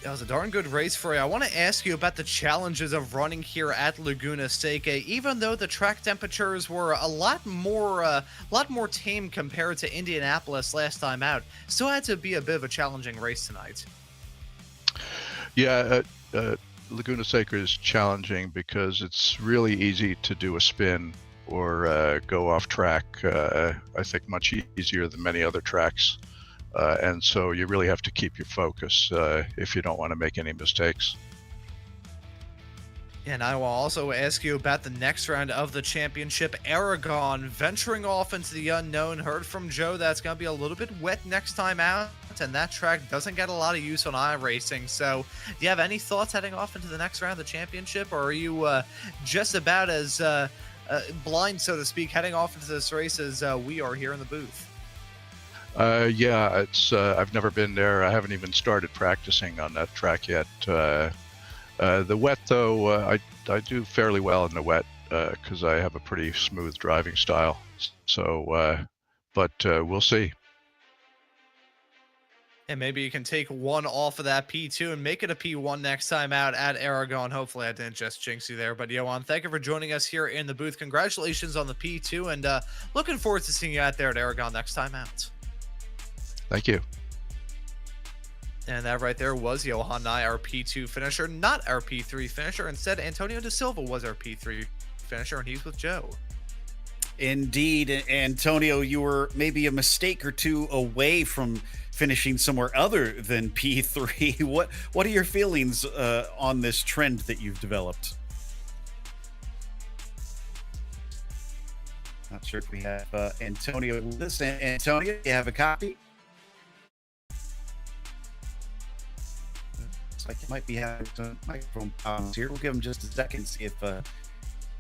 That was a darn good race for you. I want to ask you about the challenges of running here at Laguna Seca. Even though the track temperatures were a lot more tame compared to Indianapolis last time out, still had to be a bit of a challenging race tonight. Yeah, Laguna Seca is challenging because it's really easy to do a spin or go off track. I think much easier than many other tracks. And so you really have to keep your focus if you don't want to make any mistakes. And I will also ask you about the next round of the championship. Aragon venturing off into the unknown. Heard from Joe that's going to be a little bit wet next time out, and that track doesn't get a lot of use on iRacing. So do you have any thoughts heading off into the next round of the championship, or are you just about as blind, so to speak, heading off into this race as we are here in the booth? Yeah, it's I've never been there. I haven't even started practicing on that track yet. The wet, though, I do fairly well in the wet because I have a pretty smooth driving style. So, but we'll see. And maybe you can take one off of that P2 and make it a P1 next time out at Aragon. Hopefully I didn't just jinx you there. But Johan, thank you for joining us here in the booth. Congratulations on the P2, and looking forward to seeing you out there at Aragon next time out. Thank you. And that right there was Johan Nye, our P2 finisher, not our P3 finisher. Instead, Antonio De Silva was our P3 finisher, and he's with Joe. Indeed, Antonio, you were maybe a mistake or two away from finishing somewhere other than P3. What are your feelings on this trend that you've developed? Not sure if we have Antonio with us. Antonio, you have a copy? Looks like you might be having some microphone problems here. We'll give him just a second, see if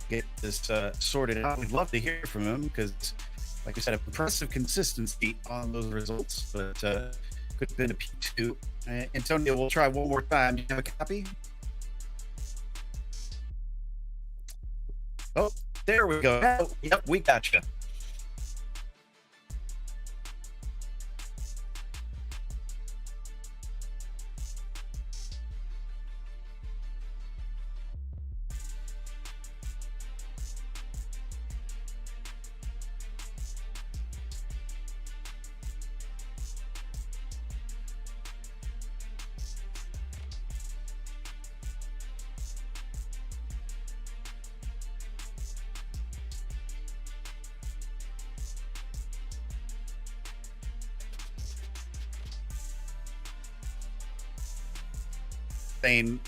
get this sorted out. We'd love to hear from him because, like I said, impressive consistency on those results, but could have been a P2. Antonio, we'll try one more time. Do you have a copy? Oh, there we go. Oh, yep, we got you.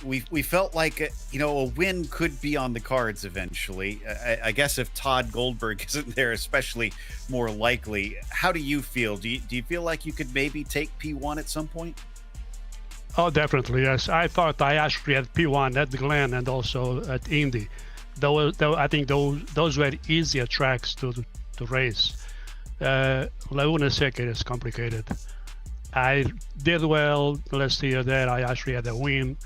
We felt like a win could be on the cards eventually. I guess if Todd Goldberg isn't there, especially more likely. How do you feel? Do you feel like you could maybe take P1 at some point? Oh, definitely, yes. I thought I actually had P1 at Glen and also at Indy. I think those were easier tracks to race. Laguna Seca is complicated. I did well last year there. I actually had a win,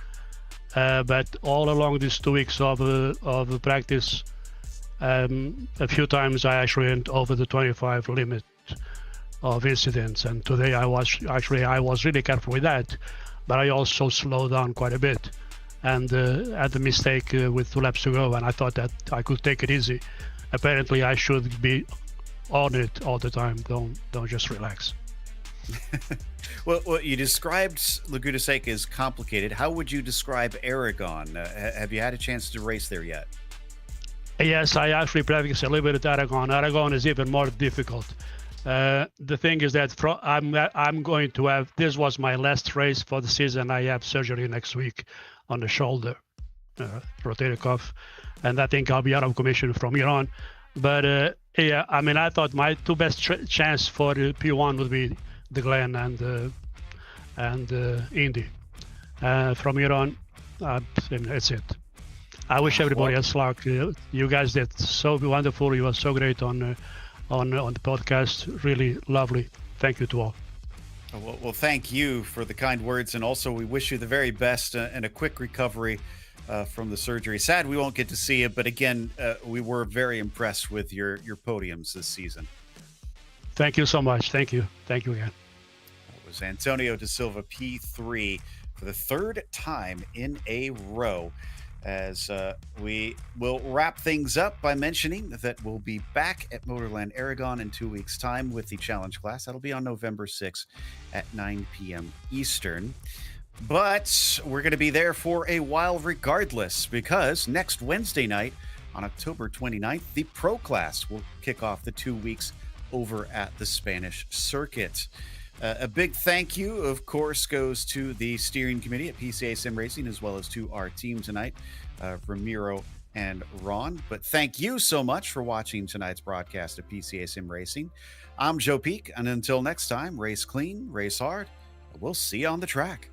but all along these 2 weeks of practice, a few times I actually went over the 25 limit of incidents. And today I was really careful with that. but I also slowed down quite a bit, and had a mistake with 2 laps to go, and I thought that I could take it easy. Apparently, I should be on it all the time. Don't just relax. Well, you described Laguna Seca as complicated. How would you describe Aragon? Have you had a chance to race there yet? Yes, I actually practice a little bit at Aragon. Aragon is even more difficult. The thing is that I'm going to have, this was my last race for the season. I have surgery next week on the shoulder, rotator cuff, and I think I'll be out of commission from here on. But yeah, I mean, I thought my 2 best chance for the P1 would be the Glen and Indy. From here on, that's it. I wish everybody else luck. You guys did so wonderful. You were so great on the podcast. Really lovely. Thank you to all. Well, thank you for the kind words, and also we wish you the very best and a quick recovery from the surgery. Sad we won't get to see it, but again, we were very impressed with your podiums this season. Thank you so much. Thank you again. That was Antonio da Silva, P3, for the 3rd time in a row. As we will wrap things up by mentioning that we'll be back at Motorland Aragon in 2 weeks' time with the challenge class. That'll be on November 6th at 9 p.m. Eastern. But we're going to be there for a while regardless, because next Wednesday night on October 29th, the Pro Class will kick off the 2 weeks over at the Spanish circuit. A big thank you, of course, goes to the steering committee at PCA Sim Racing, as well as to our team tonight, Ramiro and Ron. But thank you so much for watching tonight's broadcast of PCA Sim Racing. I'm Joe Peak, and until next time, race clean, race hard. We'll see you on the track.